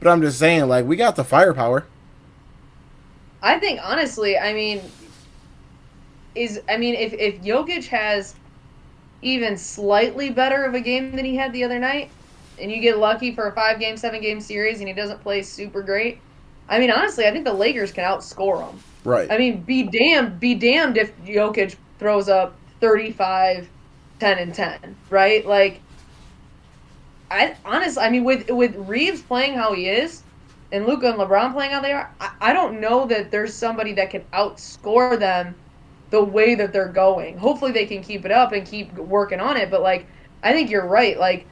But I'm just saying, like, we got the firepower. I think honestly, if Jokic has even slightly better of a game than he had the other night, and you get lucky for a 5-game, 7-game series, and he doesn't play super great, honestly, I think the Lakers can outscore him. Right. Be damned if Jokic throws up 35, 10, and 10, right? Like, with Reaves playing how he is, and Luka and LeBron playing how they are, I don't know that there's somebody that can outscore them the way that they're going. Hopefully they can keep it up and keep working on it. But, like, I think you're right. Like,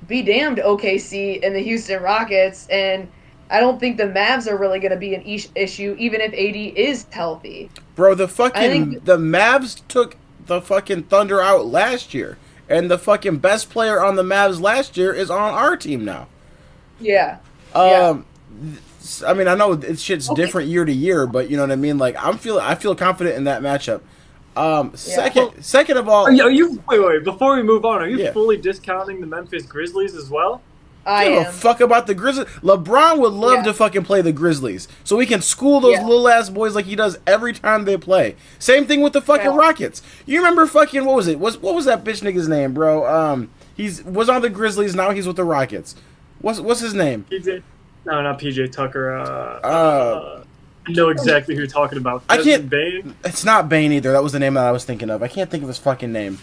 be damned, OKC and the Houston Rockets. And I don't think the Mavs are really going to be an issue, even if AD is healthy. Bro, the Mavs took the fucking Thunder out last year. And the fucking best player on the Mavs last year is on our team now. Yeah. I mean, I know shit's different year to year, but you know what I mean. Like, I feel confident in that matchup. Second of all, are you wait before we move on? Are you fully discounting the Memphis Grizzlies as well? I give a fuck about the Grizzlies. LeBron would love to fucking play the Grizzlies, so we can school those little ass boys like he does every time they play. Same thing with the fucking Rockets. You remember fucking what was that bitch nigga's name, bro? Was on the Grizzlies. Now he's with the Rockets. What's his name? PJ. No, not PJ Tucker. I know exactly who you're talking about. I can't. Bane? It's not Bane either. That was the name that I was thinking of. I can't think of his fucking name.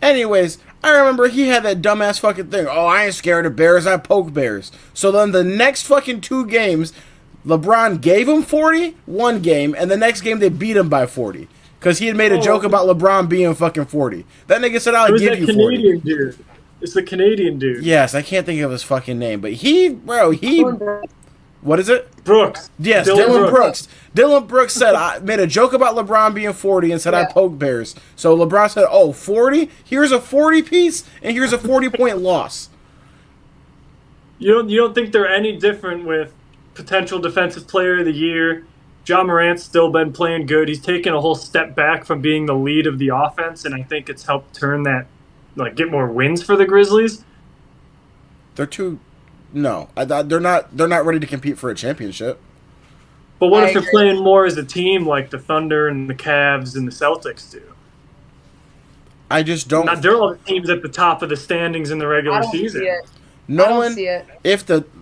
Anyways, I remember he had that dumbass fucking thing. Oh, I ain't scared of bears. I poke bears. So then the next fucking 2 games, LeBron gave him 40 one game, and the next game they beat him by 40 because he had made a joke about LeBron being fucking 40. That nigga said, "I'll give you 40." Canadian dude. It's the Canadian dude. Yes, I can't think of his fucking name, but what is it? Brooks. Yes, Dylan Brooks. Dylan Brooks said, I made a joke about LeBron being 40 and said I poke bears. So LeBron said, 40? Here's a 40 piece, and here's a 40-point loss. You don't think they're any different with potential defensive player of the year? Ja Morant's still been playing good. He's taken a whole step back from being the lead of the offense, and I think it's helped turn that, like, get more wins for the Grizzlies. No, they're not ready to compete for a championship. But what if they're playing more as a team like the Thunder and the Cavs and the Celtics do? I just don't. They're all the teams at the top of the standings in the regular season. Nolan,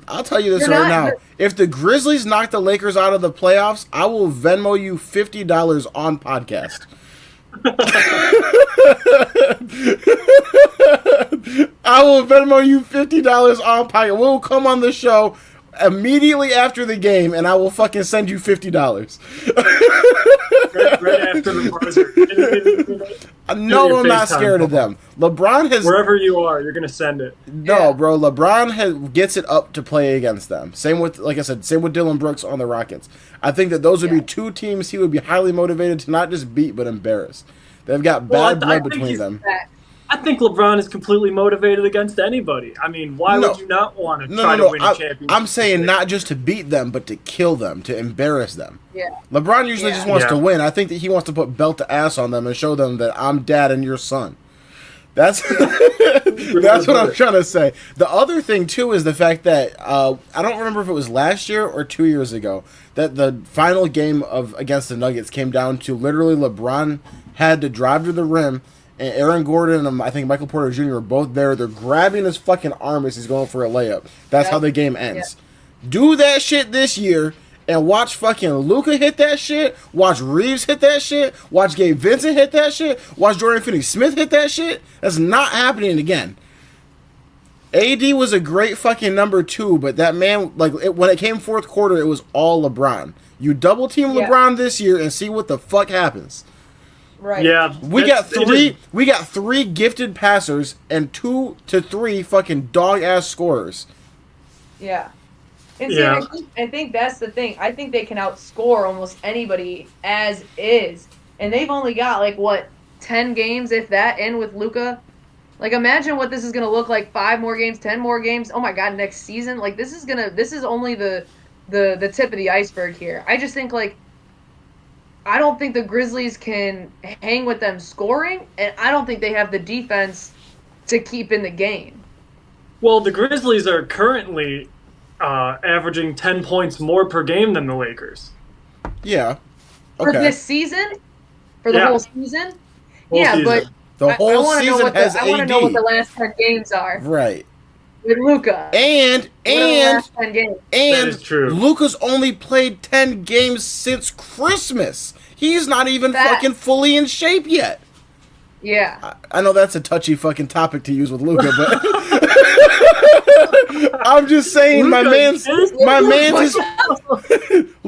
I'll tell you this right now. If the Grizzlies knock the Lakers out of the playoffs, I will Venmo you $50 on podcast. I will Venmo you $50 on podcast. We'll come on the show immediately after the game, and I will fucking send you $50. right after the buzzer. No, I'm not scared of them. LeBron has wherever you are, you're gonna send it. No, bro. LeBron gets it up to play against them. Same with, like I said, Dylan Brooks on the Rockets. I think that those would be 2 teams he would be highly motivated to not just beat but embarrass. They've got bad blood between them. I think LeBron is completely motivated against anybody. I mean, why would you not want to try to win a championship? I'm saying not just to beat them, but to kill them, to embarrass them. Yeah. LeBron usually just wants to win. I think that he wants to put belt to ass on them and show them that I'm dad and your son. That's what I'm trying to say. The other thing, too, is the fact that I don't remember if it was last year or 2 years ago that the final game against the Nuggets came down to literally LeBron had to drive to the rim, and Aaron Gordon and I think Michael Porter Jr. are both there. They're grabbing his fucking arm as he's going for a layup. That's how the game ends. Yeah. Do that shit this year and watch fucking Luka hit that shit. Watch Reaves hit that shit. Watch Gabe Vincent hit that shit. Watch Jordan Finney-Smith hit that shit. That's not happening again. AD was a great fucking number 2, but that man, when it came fourth quarter, it was all LeBron. You double team LeBron this year and see what the fuck happens. Right. Yeah. We got 3 gifted passers and 2 to 3 fucking dog ass scorers. Yeah. And see, I think that's the thing. I think they can outscore almost anybody as is. And they've only got 10 games, if that, in with Luka. Imagine what this is gonna look like 5 more games, 10 more games. Oh my god, next season. This is only the tip of the iceberg here. I just think I don't think the Grizzlies can hang with them scoring, and I don't think they have the defense to keep in the game. Well, the Grizzlies are currently averaging 10 points more per game than the Lakers. Yeah. Okay. For this season? For the whole season? Whole season. But the whole season has AD. I want to know what the last 10 games are. Right. With Luka. And that is true. Luka's only played 10 games since Christmas. He's not even fucking fully in shape yet. Yeah. I know that's a touchy fucking topic to use with Luka, but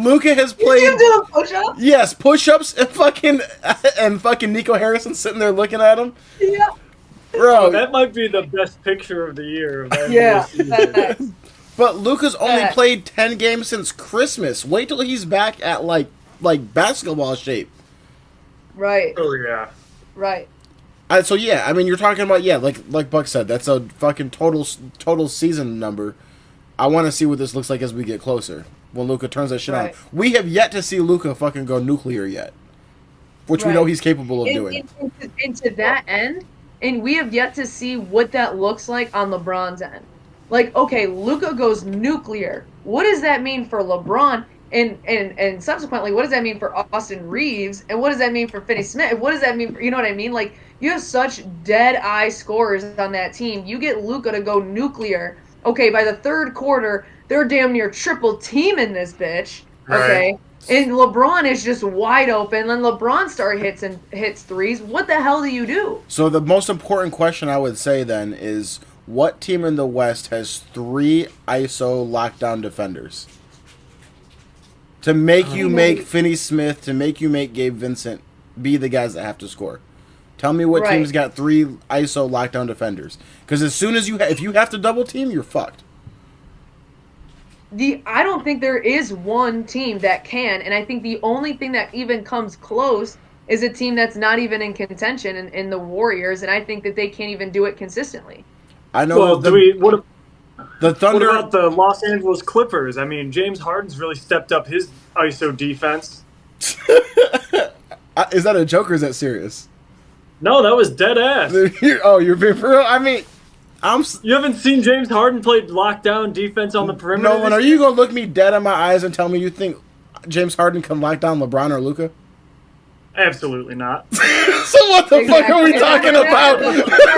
Luka has You see him played. doing push-ups? Yes, push-ups and fucking Nico Harrison sitting there looking at him. Yeah. Bro, That might be the best picture of the year. Of that Yeah. season. but Luka's only Facts. played 10 games since Christmas. Wait till he's back at like basketball shape. Right. Oh yeah. Right. So yeah, I mean you're talking about like Buck said, that's a fucking total season number. I want to see what this looks like as we get closer. When Luka turns that shit on. Right. We have yet to see Luka fucking go nuclear yet. Which we know he's capable of doing. And to that end, and we have yet to see what that looks like on LeBron's end. Like, okay, Luka goes nuclear. What does that mean for LeBron? And subsequently, what does that mean for Austin Reaves? And what does that mean for Finney Smith? And what does that mean for, you know what I mean? Like, you have such dead-eye scorers on that team. You get Luka to go nuclear. Okay, by the third quarter, they're damn near triple teaming this bitch. Okay? Right. And LeBron is just wide open. Then LeBron hits threes. What the hell do you do? So the most important question I would say then is, what team in the West has 3 ISO lockdown defenders? To make you make Finney Smith, to make you make Gabe Vincent be the guys that have to score. Tell me what team's got 3 ISO lockdown defenders. Because as soon as if you have to double team, you're fucked. I don't think there is one team that can, and I think the only thing that even comes close is a team that's not even in contention in the Warriors, and I think that they can't even do it consistently. I know. Well, the Thunder. What about the Los Angeles Clippers? I mean, James Harden's really stepped up his ISO defense. Is that a joke or is that serious? No, that was dead ass. You're being for real? I mean, You haven't seen James Harden play lockdown defense on the perimeter? Nolan, are you going to look me dead in my eyes and tell me you think James Harden can lock down LeBron or Luka? Absolutely not. So what the fuck are we talking about?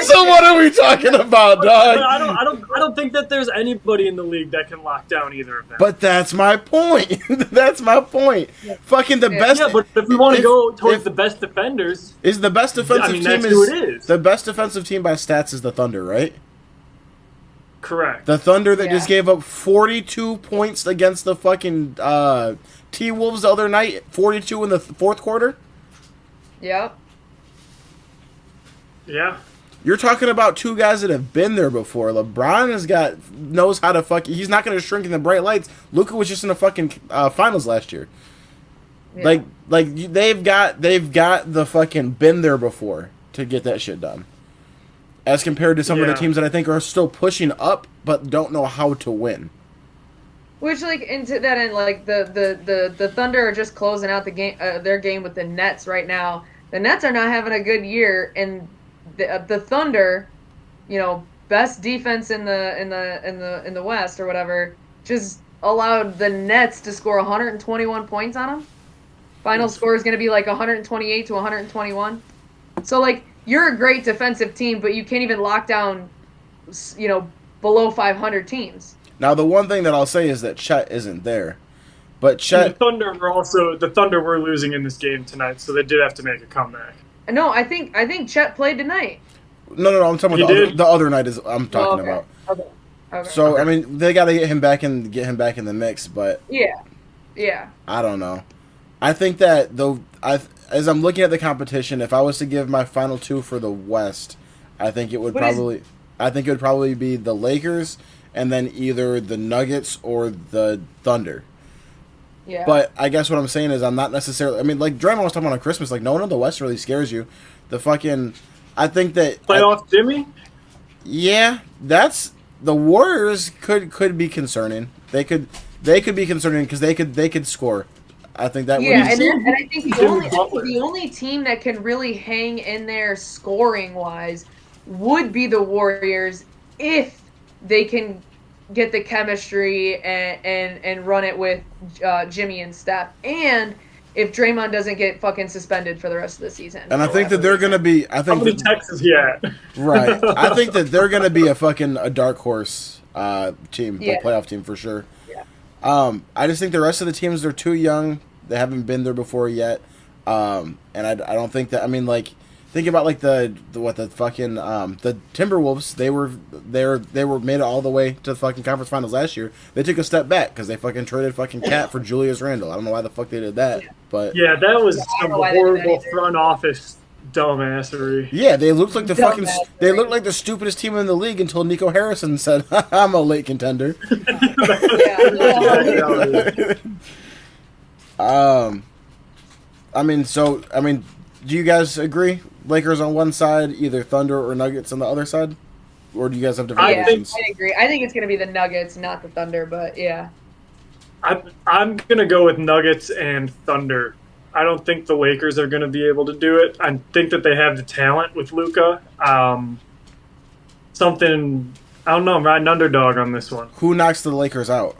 So what are we talking about, dog? I don't think that there's anybody in the league that can lock down either of them. But that's my point. That's my point. Yeah. Fucking the best. Yeah, but if we want to go towards the best defenders, is the best defensive team that's who it is. The best defensive team by stats is the Thunder, right? Correct. The Thunder that just gave up 42 points against the fucking T-Wolves the other night, 42 in the fourth quarter. Yep. Yeah. You're talking about 2 guys that have been there before. LeBron knows how to he's not going to shrink in the bright lights. Luka was just in the fucking finals last year. Yeah. Like they've got the fucking been there before to get that shit done. As compared to some of the teams that I think are still pushing up but don't know how to win. Which, like, into that end, like the Thunder are just closing out the game, their game with the Nets right now. The Nets are not having a good year, and the Thunder, you know, best defense in the West or whatever, just allowed the Nets to score 121 points on them. Final score is going to be like 128 to 121. So, like, you're a great defensive team, but you can't even lock down, you know, below 500 teams. Now, the one thing that I'll say is that Chet isn't there. But Chet... The Thunder were losing in this game tonight, so they did have to make a comeback. No, I think Chet played tonight. No, I'm talking about the other night I'm talking about. Okay. So, I mean, they got to get him back in the mix, but... Yeah. I don't know. I think that, as I'm looking at the competition, if I was to give my final 2 for the West, I think it would probably be the Lakers and then either the Nuggets or the Thunder. Yeah. But I guess what I'm saying is I'm not necessarily... I mean, like Draymond was talking about on Christmas, like, no one in the West really scares you. The fucking... I think that... Playoff Jimmy? Yeah, that's... The Warriors could be concerning. They could be concerning because they could score. I think that would be... And I think the only team that can really hang in there scoring-wise would be the Warriors if they can get the chemistry and run it with Jimmy and Steph, and if Draymond doesn't get fucking suspended for the rest of the season. And I think that they're going to be... Texas yet. Right. I think that they're going to be a dark horse team, a playoff team for sure. Yeah. I just think the rest of the teams, they're too young. They haven't been there before yet. And I don't think that... I mean, like, Think about like the fucking the Timberwolves. They were made it all the way to the fucking conference finals last year. They took a step back because they fucking traded fucking Cat for Julius Randle. I don't know why the fuck they did that, but Yeah, that was some know why they did that horrible either. front office dumbassery. yeah, they looked like the fucking Dumbass, they right? looked like the stupidest team in the league until Nico Harrison said, "I'm a late contender." Yeah. I mean, do you guys agree? Lakers on one side, either Thunder or Nuggets on the other side, or do you guys have different Yeah, predictions? I agree. I think it's going to be the Nuggets, not the Thunder, but yeah. I'm gonna go with Nuggets and Thunder. I don't think the Lakers are gonna be able to do it. I think that they have the talent with Luka. Something I don't know. I'm riding underdog on this one. Who knocks the Lakers out?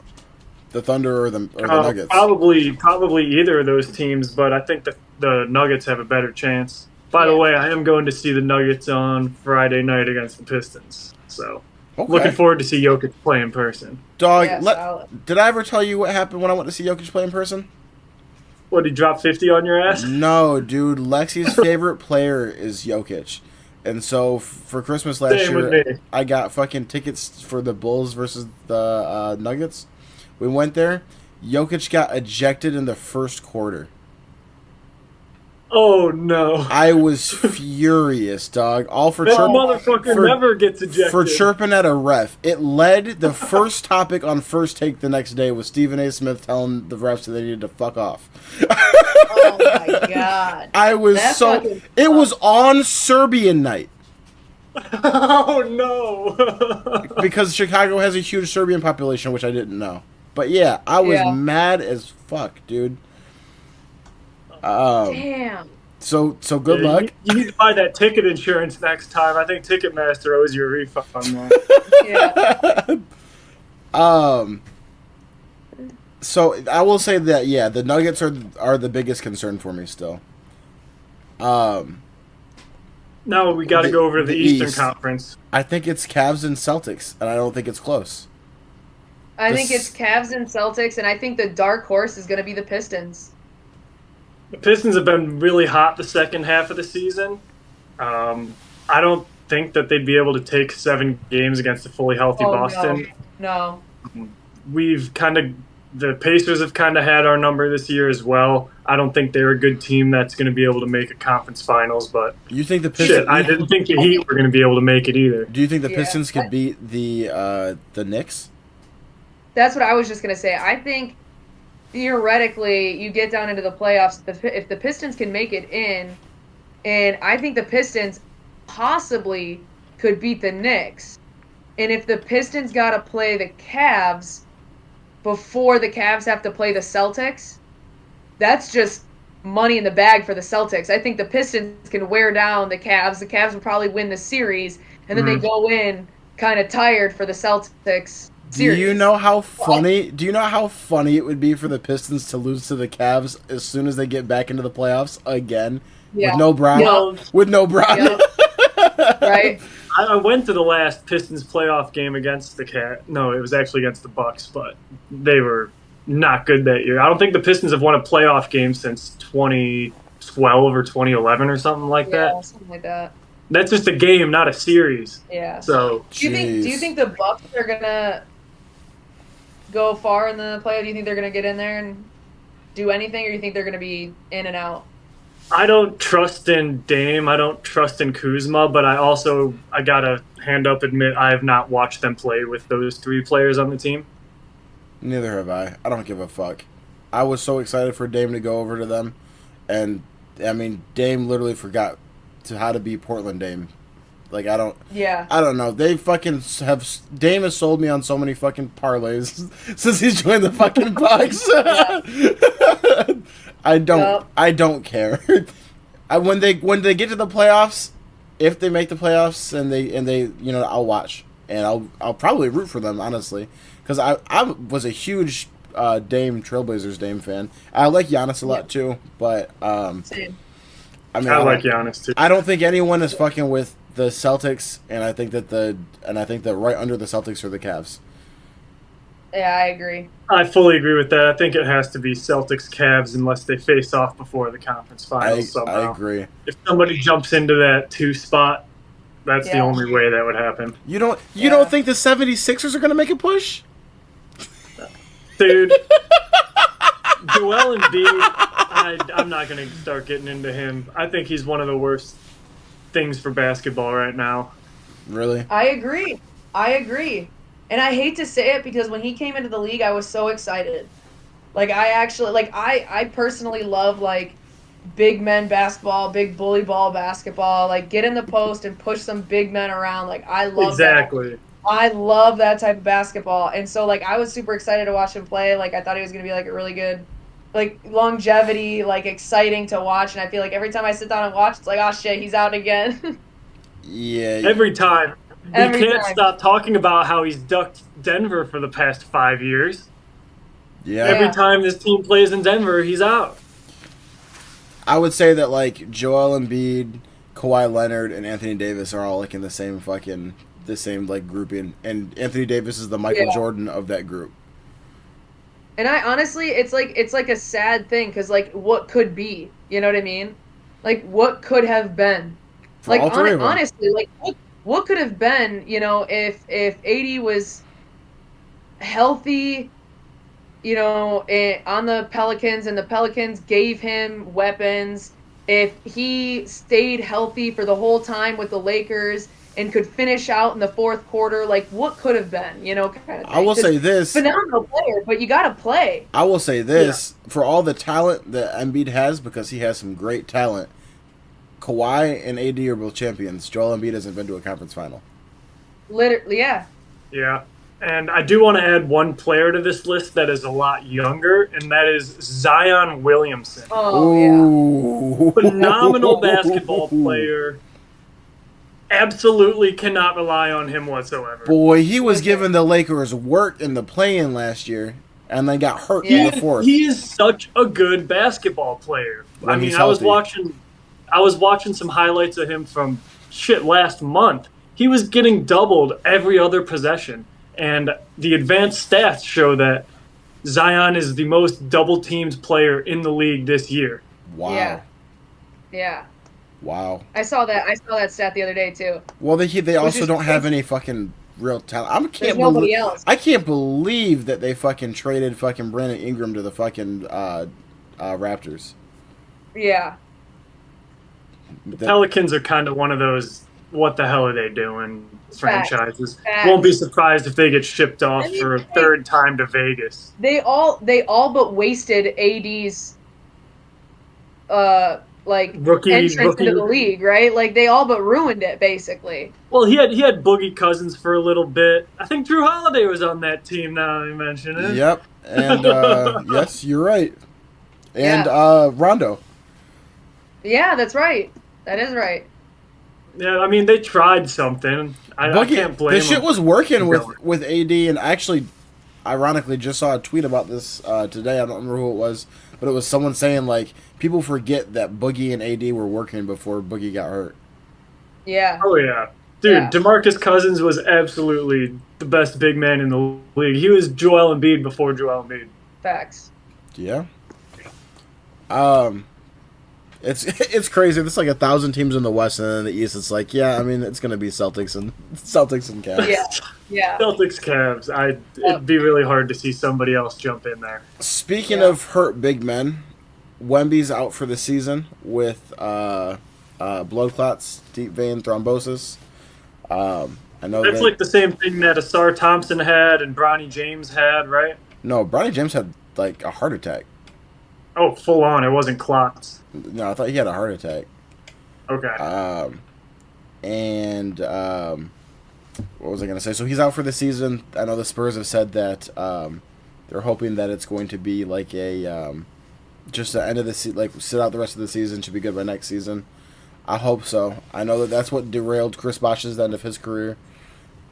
The Thunder or the Nuggets? Probably either of those teams, but I think the Nuggets have a better chance. By the Yeah. way, I am going to see the Nuggets on Friday night against the Pistons. So Okay. looking forward to see Jokic play in person. Dog, Yeah, solid. did I ever tell you what happened when I went to see Jokic play in person? What, he dropped 50 on your ass? No, dude. Lexi's favorite player is Jokic. And so for Christmas last Same with year, me. I got fucking tickets for the Bulls versus the Nuggets. We went there. Jokic got ejected in the first quarter. Oh no. I was furious, dog. All for That chirping. motherfucker for- never gets ejected. For chirping at a ref. It led the first topic on First Take the next day was Stephen A. Smith telling the refs that they needed to fuck off. Oh my god. I was That so... fucking It was on Serbian night. Oh no. Because Chicago has a huge Serbian population, which I didn't know. But yeah, I was Yeah. mad as fuck, dude. Damn. So good Yeah, luck. You need to buy that ticket insurance next time. I think Ticketmaster owes you a refund on that. Yeah. So I will say that the Nuggets are the biggest concern for me still. Now we got to go over to the Eastern East. Conference. I think it's Cavs and Celtics, and I don't think it's close. I think This- it's Cavs and Celtics, and I think the dark horse is going to be the Pistons. The Pistons have been really hot the second half of the season. I don't think that they'd be able to take 7 games against a fully healthy Boston. No. The Pacers have kind of had our number this year as well. I don't think they're a good team that's going to be able to make a conference finals, but You think the Pistons? shit, I didn't think the Heat were going to be able to make it either. Do you think the Yeah. Pistons could beat the Knicks? That's what I was just going to say. I think theoretically, you get down into the playoffs, if the Pistons can make it in, and I think the Pistons possibly could beat the Knicks. And if the Pistons got to play the Cavs before the Cavs have to play the Celtics, that's just money in the bag for the Celtics. I think the Pistons can wear down the Cavs. The Cavs will probably win the series, and then they go in kind of tired for the Celtics series. Do you know how funny? Do you know how funny it would be for the Pistons to lose to the Cavs as soon as they get back into the playoffs again Yeah. with no Brown? Yeah. With no Brown. Yeah. Right? I went to the last Pistons playoff game against the No, it was actually against the Bucks, but they were not good that year. I don't think the Pistons have won a playoff game since 2012 or 2011 or something like Yeah, that. something like that. That's just a game, not a series. Yeah. So Do you think the Bucks are gonna go far in the play? Do you think they're gonna get in there and do anything, or do you think they're gonna be in and out? I don't trust in Dame. I don't trust in Kuzma, but I gotta hand up admit I have not watched them play with those 3 players on the team. Neither have I. I don't give a fuck. I was so excited for Dame to go over to them, and I mean, Dame literally forgot how to be Portland Dame. Like I don't know. They fucking have Dame has sold me on so many fucking parlays since he's joined the fucking Bucks. I don't care. When they get to the playoffs, if they make the playoffs and they I'll watch and I'll probably root for them honestly because I was a huge Dame Trailblazers Dame fan. I like Giannis a lot too, but Same. I like Giannis too. I don't think anyone is fucking with the Celtics, and I think that right under the Celtics are the Cavs. Yeah, I agree. I fully agree with that. I think it has to be Celtics Cavs unless they face off before the conference finals I somehow. agree. If somebody jumps into that 2 spot, that's the Yeah. only way that would happen. You don't Yeah. think the 76ers are going to make a push? Dude, Joel Embiid, I'm not going to start getting into him. I think he's one of the worst things for basketball right now. Really? I agree. And I hate to say it because when he came into the league, I was so excited. Like I personally love like big men basketball, big bully ball basketball. Like get in the post and push some big men around. Like I love Exactly. that. I love that type of basketball. And so like I was super excited to watch him play. Like I thought he was gonna be like a really good like longevity, like exciting to watch. And I feel like every time I sit down and watch, it's like, oh shit, he's out again. Yeah. Every time. Every We can't time. stop talking about how he's ducked Denver for the past 5 years. Yeah. Every time this team plays in Denver, he's out. I would say that like Joel Embiid, Kawhi Leonard, and Anthony Davis are all like in the same like grouping, and Anthony Davis is the Michael Yeah. Jordan of that group. And I honestly, it's like a sad thing because like what could be, you know what I mean? Like what could have been? For Like all three of them. honestly, like what could have been? You know, if AD was healthy, you know, on the Pelicans and the Pelicans gave him weapons. If he stayed healthy for the whole time with the Lakers and could finish out in the fourth quarter, like what could have been, you know, kind of thing. I will say this. Phenomenal player, but you got to play. I will say this for all the talent that Embiid has, because he has some great talent. Kawhi and AD are both champions. Joel Embiid hasn't been to a conference final. Literally, yeah. Yeah. And I do want to add one player to this list that is a lot younger, and that is Zion Williamson. Oh, yeah. Ooh. Phenomenal basketball player. Absolutely cannot rely on him whatsoever. Boy, he was giving the Lakers work in the play-in last year, and then got hurt in the fourth. He is such a good basketball player. When I mean, he's I was healthy. watching some highlights of him from last month. He was getting doubled every other possession, and the advanced stats show that Zion is the most double-teamed player in the league this year. Wow. Yeah. Yeah. Wow. I saw that stat the other day too. Well, they also is don't have crazy. any fucking real talent. There's nobody else. I can't believe that they fucking traded fucking Brandon Ingram to the fucking Raptors. Yeah. The Pelicans are kind of one of those what the hell are they doing franchises. Facts. Won't be surprised if they get shipped off I mean, for a third time to Vegas. They all but wasted AD's Rookie- entrance into the league, right? Like they all but ruined it basically. Well, he had Boogie Cousins for a little bit. I think Drew Holiday was on that team. Now you mention it. Yep. And yes, you're right. And Yeah. Rondo. Yeah, that's right. That is right. Yeah, I mean they tried something. I can't blame the them. shit was working Keep with AD, and I actually, ironically, just saw a tweet about this today. I don't remember who it was, but it was someone saying like people forget that Boogie and AD were working before Boogie got hurt. Yeah. Oh yeah, dude. Yeah. DeMarcus Cousins was absolutely the best big man in the league. He was Joel Embiid before Joel Embiid. Facts. Yeah. It's crazy. There's like 1,000 teams in the West, and then in the East, it's like, yeah, I mean, it's gonna be Celtics and Cavs. Yeah. Yeah. Celtics, Cavs. It'd be really hard to see somebody else jump in there. Speaking Yeah. of hurt big men, Wemby's out for the season with blood clots, deep vein thrombosis. I know That's that, like the same thing that Asar Thompson had and Bronny James had, right? no, Bronny James had like a heart attack. Oh, full on. It wasn't clots. No, I thought he had a heart attack. Okay. What was I going to say? So he's out for the season. I know the Spurs have said that they're hoping that it's going to be like a just the end of the season, like sit out the rest of the season, should be good by next season. I hope so. I know that that's what derailed Chris Bosh's end of his career.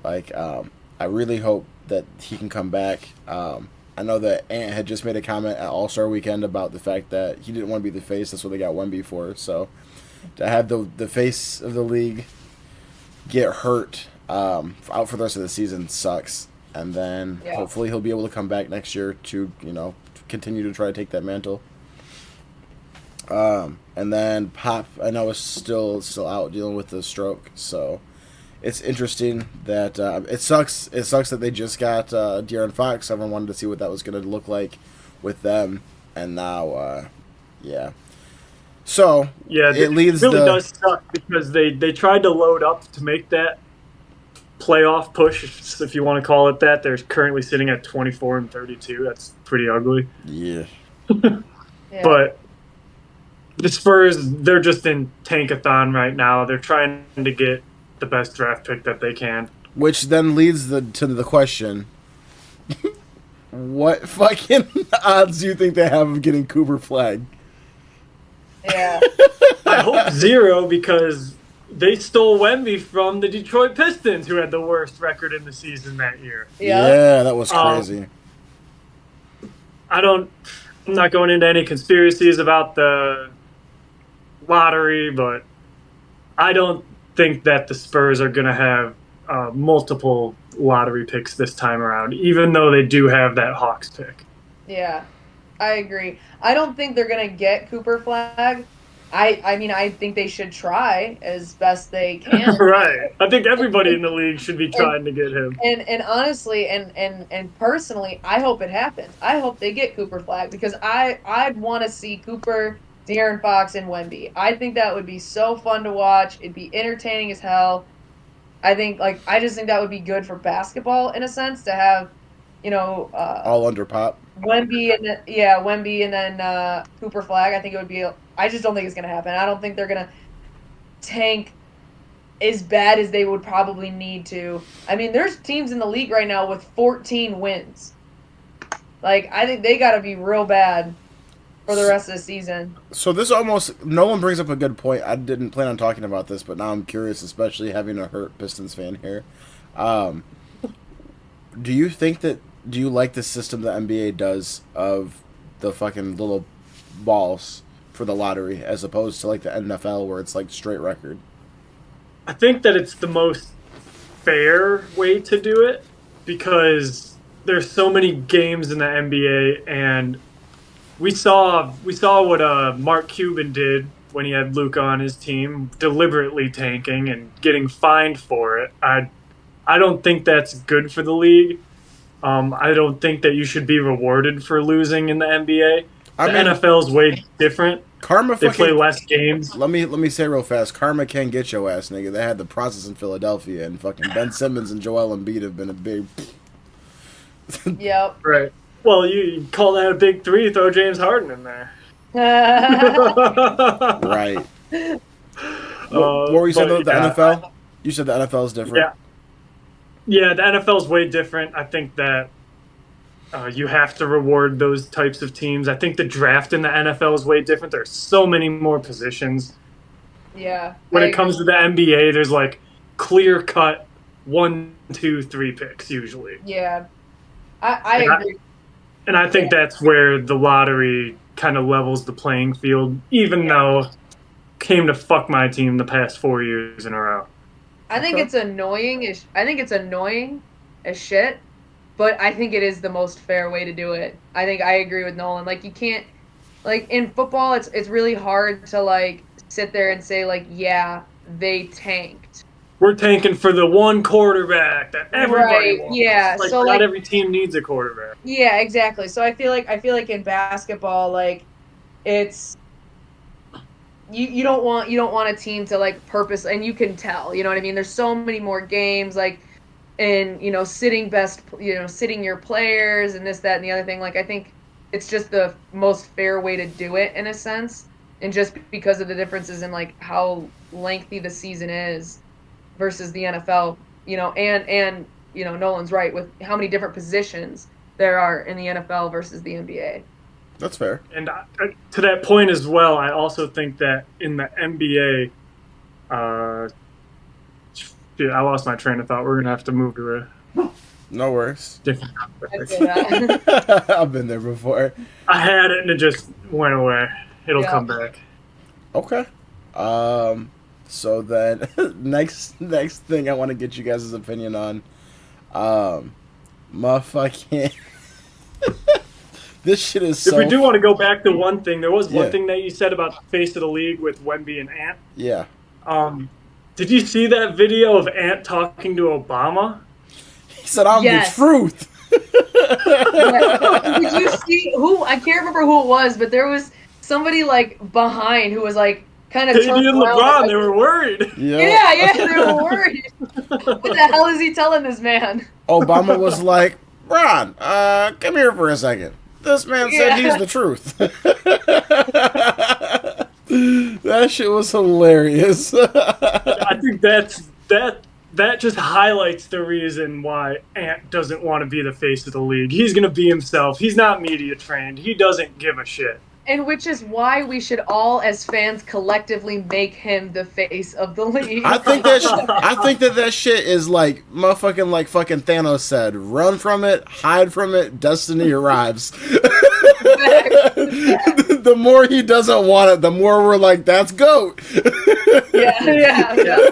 Like, I really hope that he can come back. I know that Ant had just made a comment at All-Star Weekend about the fact that he didn't want to be the face. That's what they got Wemby for. So to have the face of the league get hurt out for the rest of the season sucks. and then Yeah. hopefully he'll be able to come back next year to continue to try to take that mantle. And then Pop, I know, is still out dealing with the stroke, so it's interesting that it sucks. It sucks that they just got De'Aaron Fox. Everyone wanted to see what that was going to look like with them, and now, yeah. So Yeah, it leads. It really does suck because they tried to load up to make that playoff push, if you want to call it that. They're currently sitting at 24-32. That's pretty ugly. Yeah. Yeah. But the Spurs, they're just in tankathon right now. They're trying to get the best draft pick that they can. Which then leads to the question: what fucking odds do you think they have of getting Cooper Flagg? Yeah. I hope 0 because they stole Wemby from the Detroit Pistons, who had the worst record in the season that year. Yeah, that was crazy. I'm not going into any conspiracies about the lottery, but I don't think that the Spurs are going to have multiple lottery picks this time around, even though they do have that Hawks pick. Yeah, I agree. I don't think they're going to get Cooper Flagg. I mean, I think they should try as best they can. Right. I think everybody in the league should be trying to get him. And honestly, and personally, I hope it happens. I hope they get Cooper Flagg because I'd want to see Cooper, De'Aaron Fox, and Wemby. I think that would be so fun to watch. It'd be entertaining as hell. I just think that would be good for basketball in a sense to have, all under Pop. Wemby and then Cooper Flagg. I think it would be. I just don't think it's gonna happen. I don't think they're gonna tank as bad as they would probably need to. I mean, there's teams in the league right now with 14 wins. I think they got to be real bad for the rest of the season. So Nolan brings up a good point. I didn't plan on talking about this, but now I'm curious, especially having a hurt Pistons fan here. Do you like the system the NBA does of the fucking little balls for the lottery as opposed to the NFL where it's straight record? I think that it's the most fair way to do it because there's so many games in the NBA, and we saw what Mark Cuban did when he had Luka on his team, deliberately tanking and getting fined for it. I don't think that's good for the league. I don't think that you should be rewarded for losing in the NBA. The NFL's way different. They play less games. Let me say real fast. Karma can get your ass, nigga. They had the process in Philadelphia, and fucking Ben Simmons and Joel Embiid have been a big. Yep. Right. Well, you call that a big 3? Throw James Harden in there. Right. What were you saying about the NFL? You said the NFL is different. Yeah, the NFL is way different. I think that you have to reward those types of teams. I think the draft in the NFL is way different. There's so many more positions. Yeah. When it comes to the NBA, there's clear-cut 1, 2, 3 picks usually. Yeah. I agree. And I think that's where the lottery kind of levels the playing field, even though came to fuck my team the past 4 years in a row. I think it's annoying as shit, but I think it is the most fair way to do it. I agree with Nolan. You can't, in football, it's really hard to sit there and say yeah, they tanked. We're tanking for the one quarterback that everybody wants. Yeah. So not every team needs a quarterback. Yeah, exactly. So I feel like in basketball, it's you don't want a team to purpose, and you can tell, you know what I mean? There's so many more games, and sitting your players and this, that, and the other thing. I think it's just the most fair way to do it in a sense, and just because of the differences in how lengthy the season is versus the NFL, and Nolan's right with how many different positions there are in the NFL versus the NBA. That's fair. And to that point as well, I also think that in the NBA, I lost my train of thought. We're going to have to move to a no worries. Different topic. I've been there before. I had it and it just went away. It'll come back. Okay. So then, next thing I want to get you guys' opinion on. Motherfucking. This shit is If so. we do want to go back to one thing, there was one Yeah. thing that you said about the face of the league with Wemby and Ant. Yeah. Did you see that video of Ant talking to Obama? He said, "I'm Yes. the truth." Did you see who? I can't remember who it was, but there was somebody like behind who was like kind of KD and LeBron, they were worried. Yeah, they were worried. What the hell is he telling this man? Obama was like, "Ron, come here for a second. This man said he's the truth." That shit was hilarious. I think that just highlights the reason why Ant doesn't want to be the face of the league. He's going to be himself. He's not media trained. He doesn't give a shit. And which is why we should all, as fans, collectively make him the face of the league. I think that shit is like motherfucking like fucking Thanos said. Run from it, hide from it, destiny arrives. The more he doesn't want it, the more we're like, that's GOAT. Yeah.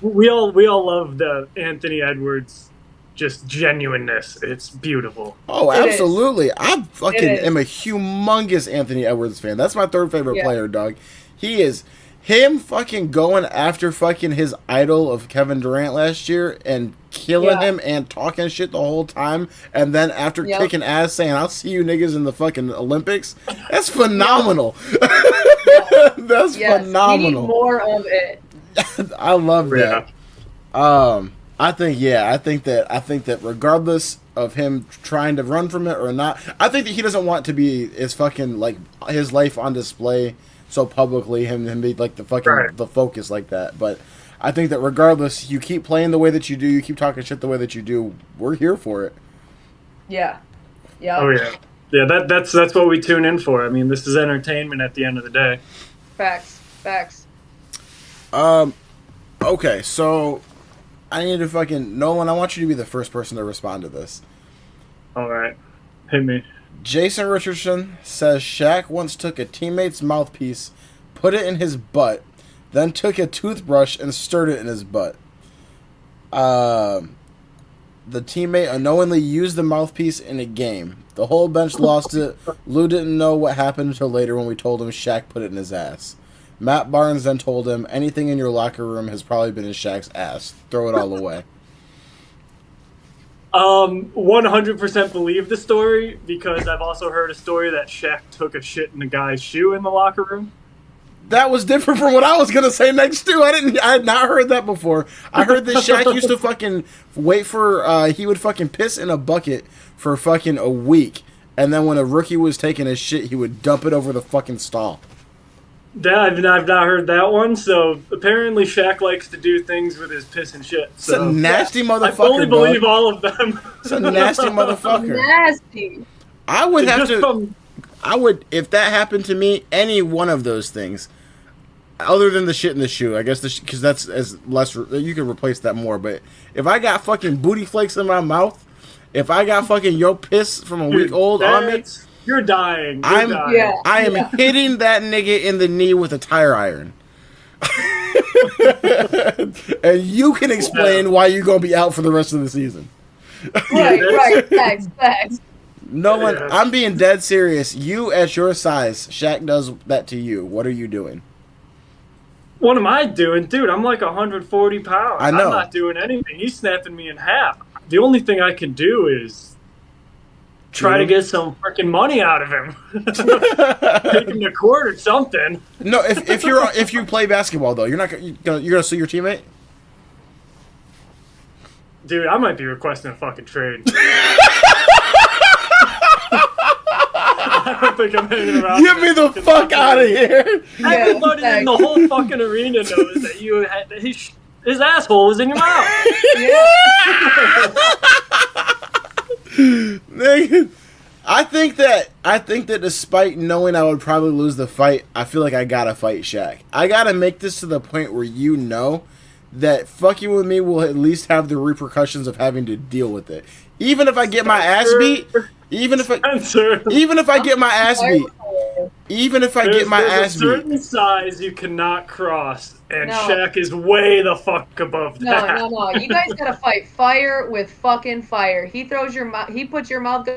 We all love the Anthony Edwards just genuineness. It's beautiful. Oh, It absolutely. I fucking It is. am a humongous Anthony Edwards fan. That's my third favorite Yeah. player, dog. He is him fucking going after fucking his idol of Kevin Durant last year and killing Yeah. him and talking shit the whole time. And then after Yep. kicking ass saying, "I'll see you niggas in the fucking Olympics." That's phenomenal. That's Yes, phenomenal. we need more of it. I love that. Yeah. I think that regardless of him trying to run from it or not, I think that he doesn't want to be his fucking like his life on display so publicly, him be like the fucking Right. the focus like that. But I think that regardless, you keep playing the way that you do, you keep talking shit the way that you do, we're here for it. Yeah. Yeah. Oh yeah. Yeah, that's what we tune in for. I mean, this is entertainment at the end of the day. Facts. Okay, so I need to fucking Nolan, I want you to be the first person to respond to this. All right. Hit me. Jason Richardson says Shaq once took a teammate's mouthpiece, put it in his butt, then took a toothbrush and stirred it in his butt. The teammate unknowingly used the mouthpiece in a game. The whole bench lost it. Lou didn't know what happened until later when we told him Shaq put it in his ass. Matt Barnes then told him, anything in your locker room has probably been in Shaq's ass. Throw it all away. 100% believe the story because I've also heard a story that Shaq took a shit in the guy's shoe in the locker room. That was different from what I was gonna say next too. I had not heard that before. I heard that Shaq used to fucking wait for he would fucking piss in a bucket for fucking a week, and then when a rookie was taking a shit, he would dump it over the fucking stall. I've not heard that one. So apparently Shaq likes to do things with his piss and shit. It's So a nasty motherfucker. I fully believe dog. all of them. It's a nasty motherfucker. Nasty. I would have Just to. from- I would, if that happened to me, any one of those things, other than the shit in the shoe, I guess, because that's as less, you can replace that more. But if I got fucking booty flakes in my mouth, if I got fucking yo piss from a week old on me, You're dying. You're I'm- dying. Yeah. I am hitting that nigga in the knee with a tire iron. And you can explain why you're going to be out for the rest of the season. Right. Facts. Nolan, Yeah. I'm being dead serious. You, at your size, Shaq does that to you. What are you doing? What am I doing? Dude, I'm like 140 pounds. I know. I'm not doing anything. He's snapping me in half. The only thing I can do is try to get some freaking money out of him. Take him to court or something. No, if you play basketball though, you're gonna sue your teammate. Dude, I might be requesting a fucking trade. I don't think I'm hanging around. Get me the fuck out of here! Everybody in the whole fucking arena knows that you had his asshole was in your mouth. Nigga, I think that despite knowing I would probably lose the fight, I feel like I gotta fight Shaq. I gotta make this to the point where you know that fucking with me will at least have the repercussions of having to deal with it. Even if I get my ass beat, even if I get my ass beat, Even if I get my ass There's a certain beat. size you cannot cross, and No. Shaq is way the fuck above that. No. You guys gotta fight fire with fucking fire. He puts your mouth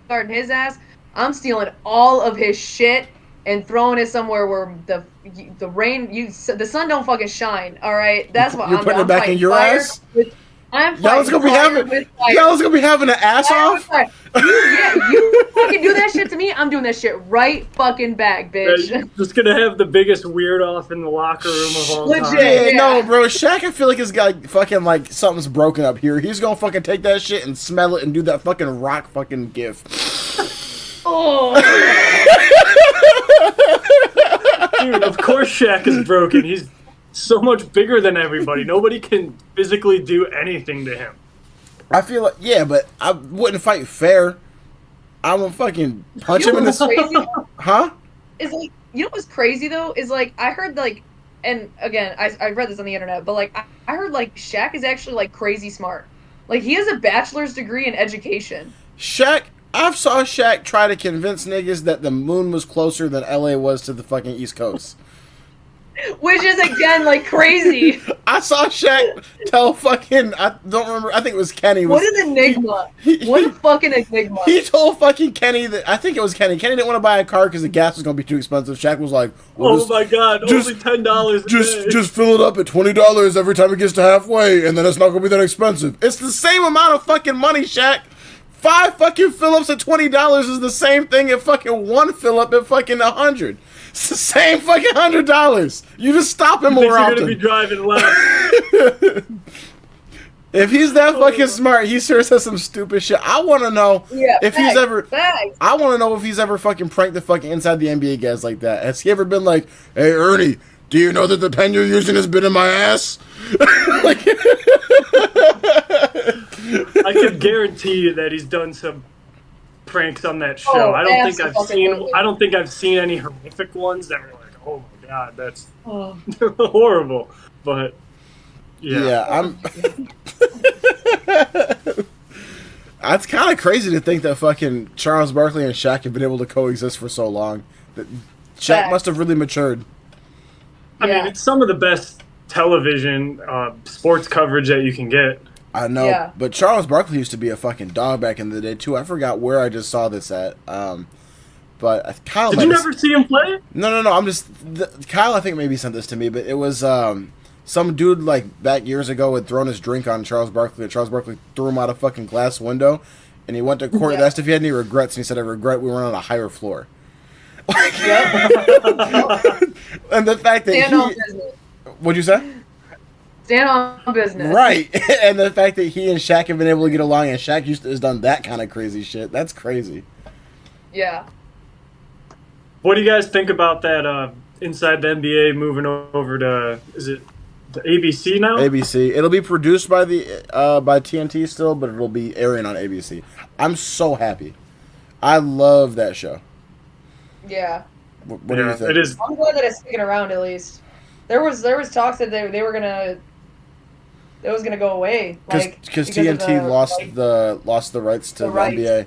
guard in his ass. I'm stealing all of his shit and throwing it somewhere where the sun don't fucking shine. All right, that's what You're putting it back in your ass. I'm Y'all's gonna be having an ass off. You fucking do that shit to me. I'm doing that shit right fucking back, bitch. You're just gonna have the biggest weird off in the locker room of all time. Legit. No, bro. Shaq, I feel like it's got fucking like something's broken up here. He's gonna fucking take that shit and smell it and do that fucking rock fucking gif. Oh. Dude, of course Shaq is broken. He's so much bigger than everybody. Nobody can physically do anything to him. I feel like, yeah, but I wouldn't fight fair. I would fucking punch him in the... Crazy? Huh? Is like, you know what's crazy though? Is like, I heard like, and again, I read this on the internet, but like, I heard like Shaq is actually like crazy smart. Like, he has a bachelor's degree in education. Shaq, I saw Shaq try to convince niggas that the moon was closer than LA was to the fucking East Coast. Which is, again, like, crazy. I saw Shaq tell fucking, I don't remember, I think it was Kenny. What an enigma. What a fucking enigma. He told fucking Kenny that, I think it was Kenny. Kenny didn't want to buy a car because the gas was going to be too expensive. Shaq was like, well, oh my god, only $10 a day. Just fill it up at $20 every time it gets to halfway, and then it's not going to be that expensive. It's the same amount of fucking money, Shaq. 5 fucking fill-ups at $20 is the same thing at fucking 1 fill-up at fucking $100. It's the same fucking $100. You just stop him more often. You're gonna be driving less. If he's that fucking smart, he sure says some stupid shit. I want to know if he's ever. I want to know if he's ever fucking pranked the fucking inside the NBA guys like that. Has he ever been like, "Hey Ernie, do you know that the pen you're using has been in my ass?" Like, I can guarantee you that he's done some pranks on that show. Oh, I don't think I've seen any horrific ones that were like, oh my god, that's horrible. But yeah, I'm. That's kind of crazy to think that fucking Charles Barkley and Shaq have been able to coexist for so long. That Shaq must have really matured. I mean, it's some of the best television sports coverage that you can get. I know, but Charles Barkley used to be a fucking dog back in the day too. I forgot where I just saw this at. But Kyle, did you never see him play? No. Kyle, I think maybe sent this to me, but it was some dude like back years ago had thrown his drink on Charles Barkley, and Charles Barkley threw him out a fucking glass window, and he went to court and asked if he had any regrets, and he said, "I regret we were on a higher floor." And the fact that what'd you say? Stand on business. Right. And the fact that he and Shaq have been able to get along, and Shaq has done that kind of crazy shit. That's crazy. Yeah. What do you guys think about that Inside the NBA moving over to, is it the ABC now? ABC. It'll be produced by by TNT still, but it'll be airing on ABC. I'm so happy. I love that show. Yeah. What do you think? It is. I'm glad that it's sticking around at least. There was talks that they were gonna. It was gonna go away, because TNT lost the rights to the NBA,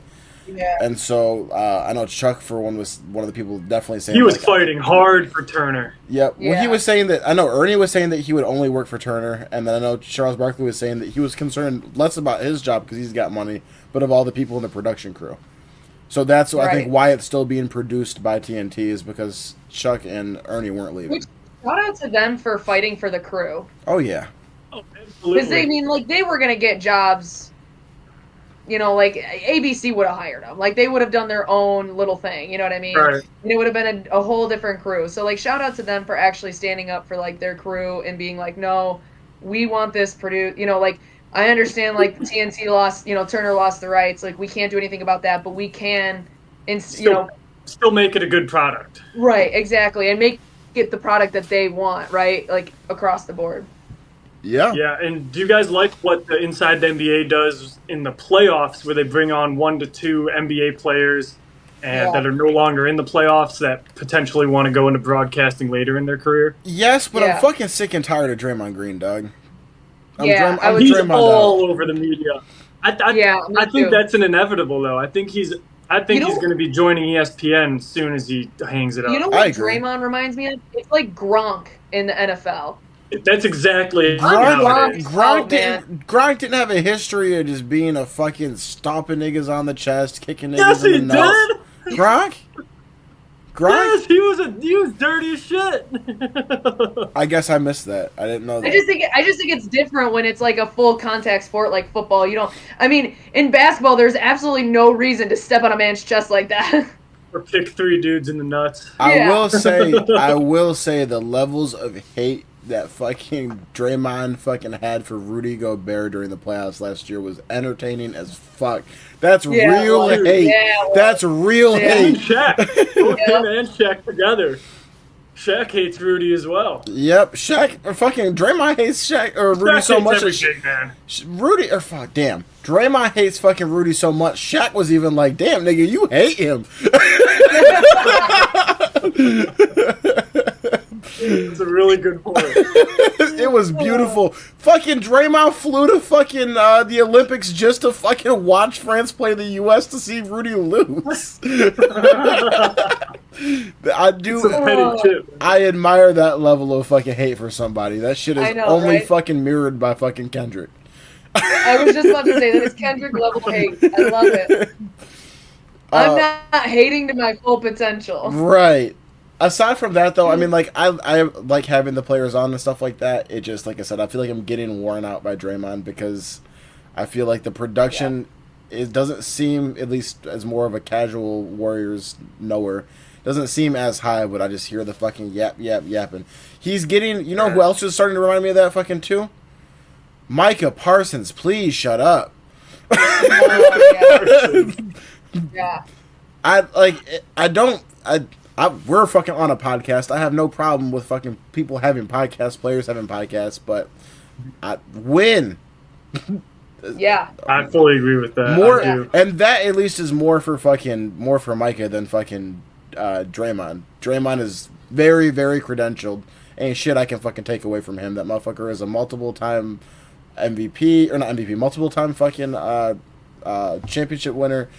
and so I know Chuck for one was one of the people definitely saying he was fighting hard for Turner. Yep. Well, he was saying that. I know Ernie was saying that he would only work for Turner, and then I know Charles Barkley was saying that he was concerned less about his job because he's got money, but of all the people in the production crew. So that's I think why it's still being produced by TNT is because Chuck and Ernie weren't leaving. Shout out to them for fighting for the crew. Oh yeah. Because they were gonna get jobs. You know, like ABC would have hired them. Like they would have done their own little thing. You know what I mean? Right. And it would have been a whole different crew. So like, shout out to them for actually standing up for like their crew and being like, no, we want this produced. You know, like I understand like TNT lost. You know, Turner lost the rights. Like we can't do anything about that, but we can, still make it a good product. Right. Exactly, and make it the product that they want. Right. Like across the board. Yeah. Yeah, and do you guys like what the Inside the NBA does in the playoffs where they bring on 1 to 2 NBA players that are no longer in the playoffs that potentially want to go into broadcasting later in their career? Yes, but I'm fucking sick and tired of Draymond Green, dog. He's all over the media. I think that's an inevitable, though. I think he's I think You he's know- going to be joining ESPN as soon as he hangs it up. You know I what agree. Draymond reminds me of? It's like Gronk in the NFL. That's exactly Gronk- Gronk didn't have a history of just being a fucking stomping niggas on the chest, kicking niggas Yes, in he the nuts. did. Gronk? Yes, he was dirty as shit. I guess I missed that. I didn't know that. I just think it's different when it's like a full contact sport like football. You don't. I mean, in basketball, there's absolutely no reason to step on a man's chest like that. Or kick 3 dudes in the nuts. I will say the levels of hate that fucking Draymond fucking had for Rudy Gobert during the playoffs last year was entertaining as fuck. That's real hate. Yeah, That's real And hate. Shaq. Both him and Shaq together. Shaq hates Rudy as well. Yep, fucking Draymond hates Shaq or Rudy Shaq so hates much. everything, man. Rudy or fuck, damn. Draymond hates fucking Rudy so much. Shaq was even like, damn nigga, you hate him. It's a really good point. It was beautiful. Fucking Draymond flew to fucking the Olympics just to fucking watch France play the U.S. to see Rudy lose. I do. It's a petty chip. I admire that level of fucking hate for somebody. That shit is I know, only right? fucking mirrored by fucking Kendrick. I was just about to say that it's Kendrick level hate. I love it. I'm not hating to my full potential. Right. Aside from that, though, I mean, like, I like having the players on and stuff like that. It just, like I said, I feel like I'm getting worn out by Draymond because I feel like the production, it doesn't seem, at least as more of a casual Warriors knower, doesn't seem as high, but I just hear the fucking yapping. He's getting, you know who else is starting to remind me of that fucking too? Micah Parsons, please shut up. Yeah. We're fucking on a podcast. I have no problem with fucking people having podcasts, players having podcasts, but win. Yeah. I fully agree with that. More, I do. and that at least is more for Micah than fucking Draymond. Draymond is very, very credentialed. Ain't shit I can fucking take away from him. That motherfucker is a multiple-time MVP, or not MVP, multiple-time fucking championship winner,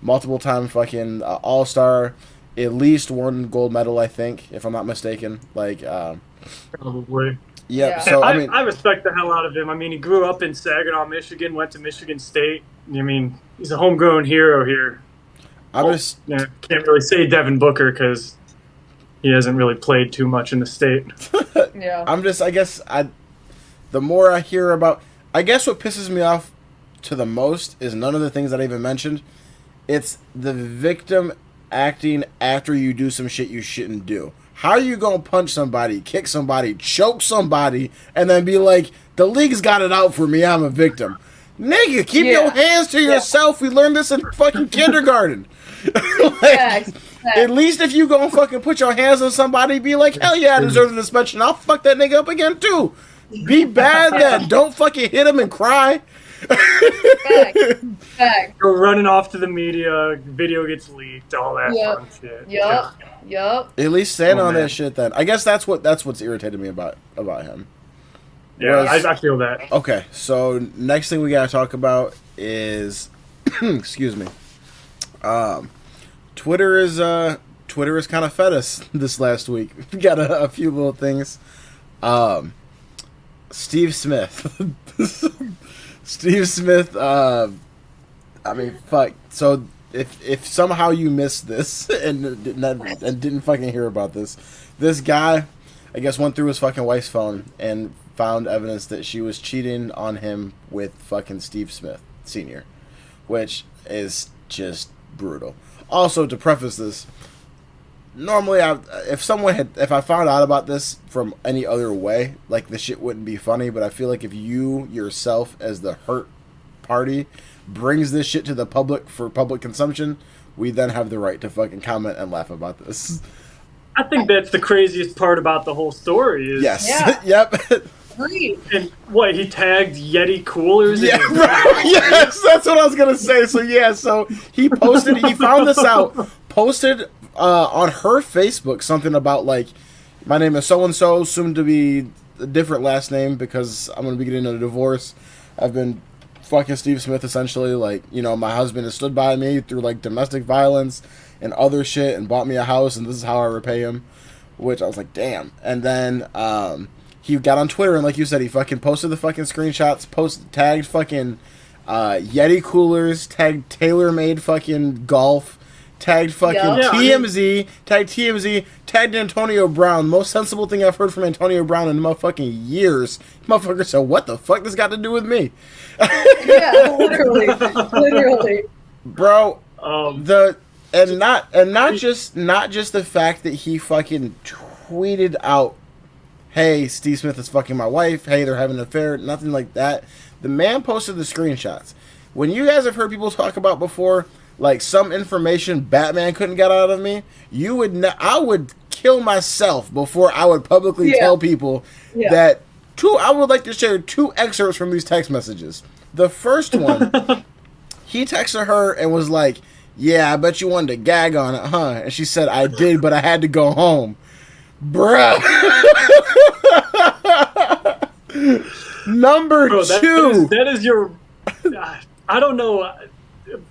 multiple-time fucking all-star, at least one gold medal, I think, if I'm not mistaken. Like, Probably. yeah. Yeah. So I mean, I respect the hell out of him. I mean, he grew up in Saginaw, Michigan, went to Michigan State. I mean, he's a homegrown hero here. can't Can't really say Devin Booker because he hasn't really played too much in the state. Yeah. I guess the more I hear about, I guess what pisses me off to the most is none of the things that I even mentioned. It's the victim acting after you do some shit you shouldn't do. How are you gonna punch somebody, kick somebody, choke somebody, and then be like, the league's got it out for me, I'm a victim? Nigga, keep your hands to yourself. We learned this in fucking kindergarten. Like, at least if you gonna fucking put your hands on somebody, be like, hell yeah, I deserve the suspension. I'll fuck that nigga up again too. Be bad then. Don't fucking hit him and cry. Fact. Go running off to the media, video gets leaked, all that fun shit. Yup. At least stand on man. that shit then. I guess that's what's irritated me about him. Yeah, Whereas- I feel that. Okay, so next thing we gotta talk about is excuse me. Twitter is kind of fed us this last week. We got a few little things. Steve Smith. Steve Smith, I mean, fuck. So if somehow you missed this and didn't fucking hear about this guy, I guess, went through his fucking wife's phone and found evidence that she was cheating on him with fucking Steve Smith Sr., which is just brutal. Also, to preface this, normally if I found out about this from any other way, like, the shit wouldn't be funny, but I feel like if you yourself as the hurt party brings this shit to the public for public consumption, we then have the right to fucking comment and laugh about this. I think that's the craziest part about the whole story is Yes. Yeah. Yep. and what he tagged Yeti coolers. Yeah, in his- right. Yes, that's what I was gonna say. So yeah, so he found this out, posted on her Facebook something about, like, my name is so and so, soon to be a different last name because I'm gonna be getting a divorce. I've been fucking Steve Smith essentially, like, you know, my husband has stood by me through like domestic violence and other shit and bought me a house, and this is how I repay him. Which I was like, damn. And then he got on Twitter, and like you said, he fucking posted the fucking screenshots, tagged fucking Yeti coolers, tagged TaylorMade fucking golf, tagged fucking TMZ, tagged Antonio Brown. Most sensible thing I've heard from Antonio Brown in motherfucking years. Motherfucker said, what the fuck this got to do with me? Yeah, literally. Bro, not just the fact that he fucking tweeted out, hey, Steve Smith is fucking my wife, hey, they're having an affair, nothing like that. The man posted the screenshots. When you guys have heard people talk about before, like some information Batman couldn't get out of me, I would kill myself before I would publicly tell people that I would like to share 2 excerpts from these text messages. The first one, he texted her and was like, yeah, I bet you wanted to gag on it, huh? And she said, I did, but I had to go home. Bruh. Number 2. That is your... I don't know.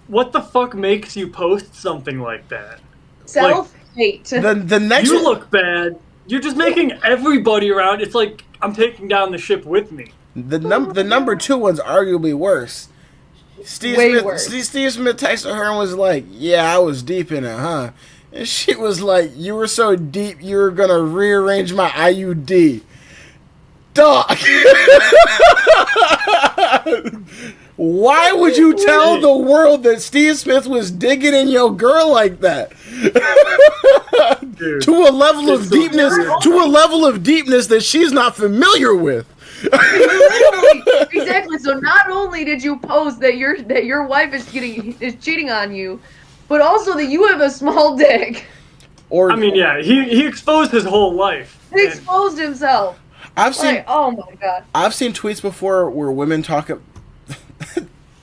What the fuck makes you post something like that? Self-hate. The next You look bad. You're just making everybody around... It's like, I'm taking down the ship with me. The number 2 one's arguably worse. Steve Smith texted her and was like, yeah, I was deep in it, huh? And she was like, you were so deep, you were going to rearrange my IUD. Dog! Why would you tell the world that Steve Smith was digging in your girl like that? Dude, to a level of deepness that she's not familiar with. Exactly. So not only did you post that your wife is cheating on you, but also that you have a small dick. He exposed his whole life. He exposed himself. Oh my god. I've seen tweets before where women talk,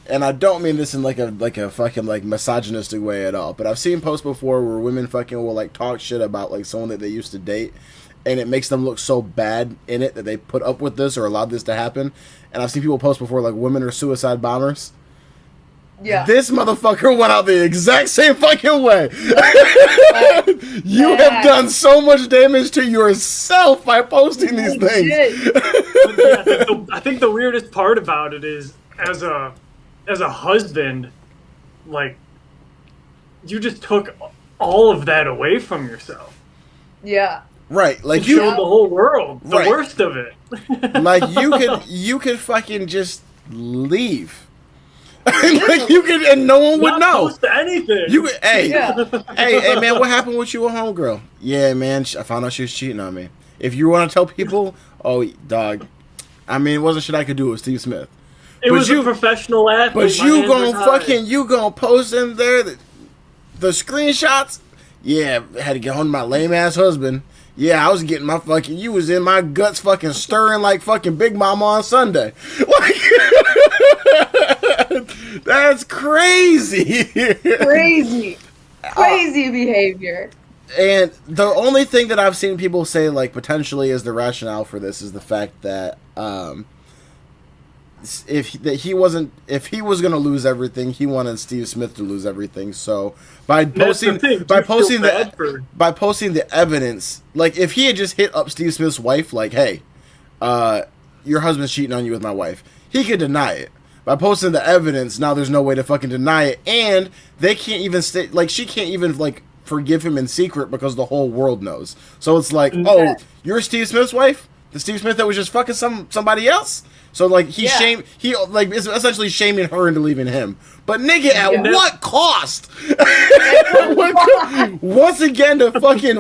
and I don't mean this in like a fucking like misogynistic way at all, but I've seen posts before where women fucking will like talk shit about like someone that they used to date. And it makes them look so bad in it that they put up with this or allowed this to happen. And I've seen people post before, like, women are suicide bombers. Yeah. This motherfucker went out the exact same fucking way. You have done so much damage to yourself by posting these things. I think the weirdest part about it is, as a husband, like, you just took all of that away from yourself. Yeah. Right, like you showed the whole world the worst of it. Like you could fucking just leave. Like you could, and no one would know. Post anything. Hey, man, what happened with you, a homegirl? Yeah, man, I found out she was cheating on me. If you want to tell people, oh, dog, I mean, it wasn't shit I could do with Steve Smith. It was a professional athlete. But you gonna post in there the screenshots? Yeah, I had to get home to my lame ass husband. Yeah, I was getting my fucking... You was in my guts fucking stirring like fucking Big Mama on Sunday. Like... That's crazy. Crazy behavior. And the only thing that I've seen people say, like, potentially as the rationale for this is the fact that... If he was going to lose everything, he wanted Steve Smith to lose everything. So by posting the evidence, like if he had just hit up Steve Smith's wife, like, hey, your husband's cheating on you with my wife, he could deny it. By posting the evidence, now there's no way to fucking deny it, and they can't even she can't even like forgive him in secret because the whole world knows. So it's like, oh, you're Steve Smith's wife, the Steve Smith that was just fucking somebody else. So like he is essentially shaming her into leaving him. But nigga, at what cost? Once again to fucking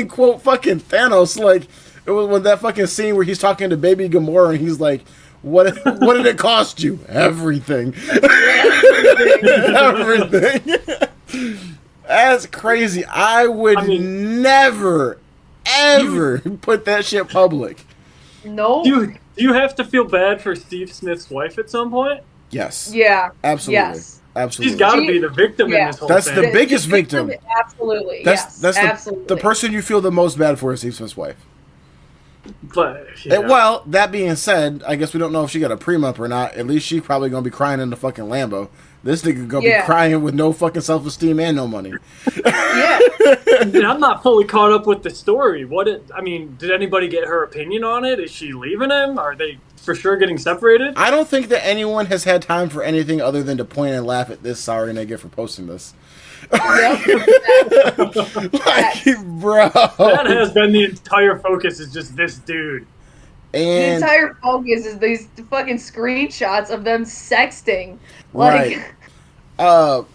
quote fucking Thanos, like it was when that fucking scene where he's talking to baby Gamora and he's like, what did it cost you? Everything. Everything. That's crazy. I would never ever put that shit public. No. Do you have to feel bad for Steve Smith's wife at some point? Yes. Yeah. Absolutely. Yes. Absolutely. She's got to be the victim in this whole That's thing. the biggest victim. Absolutely. That's absolutely. the person you feel the most bad for is Steve Smith's wife. But yeah. Well, that being said, I guess we don't know if she got a prenup or not. At least she's probably gonna be crying in the fucking Lambo. This nigga gonna be crying with no fucking self-esteem and no money. Yeah. And I'm not fully caught up with the story. Did anybody get her opinion on it? Is she leaving him? Are they for sure getting separated? I don't think that anyone has had time for anything other than to point and laugh at this sorry nigga for posting this. Yep. Like, bro. That has been the entire focus, is just this dude. And the entire focus is these fucking screenshots of them sexting. Like, right.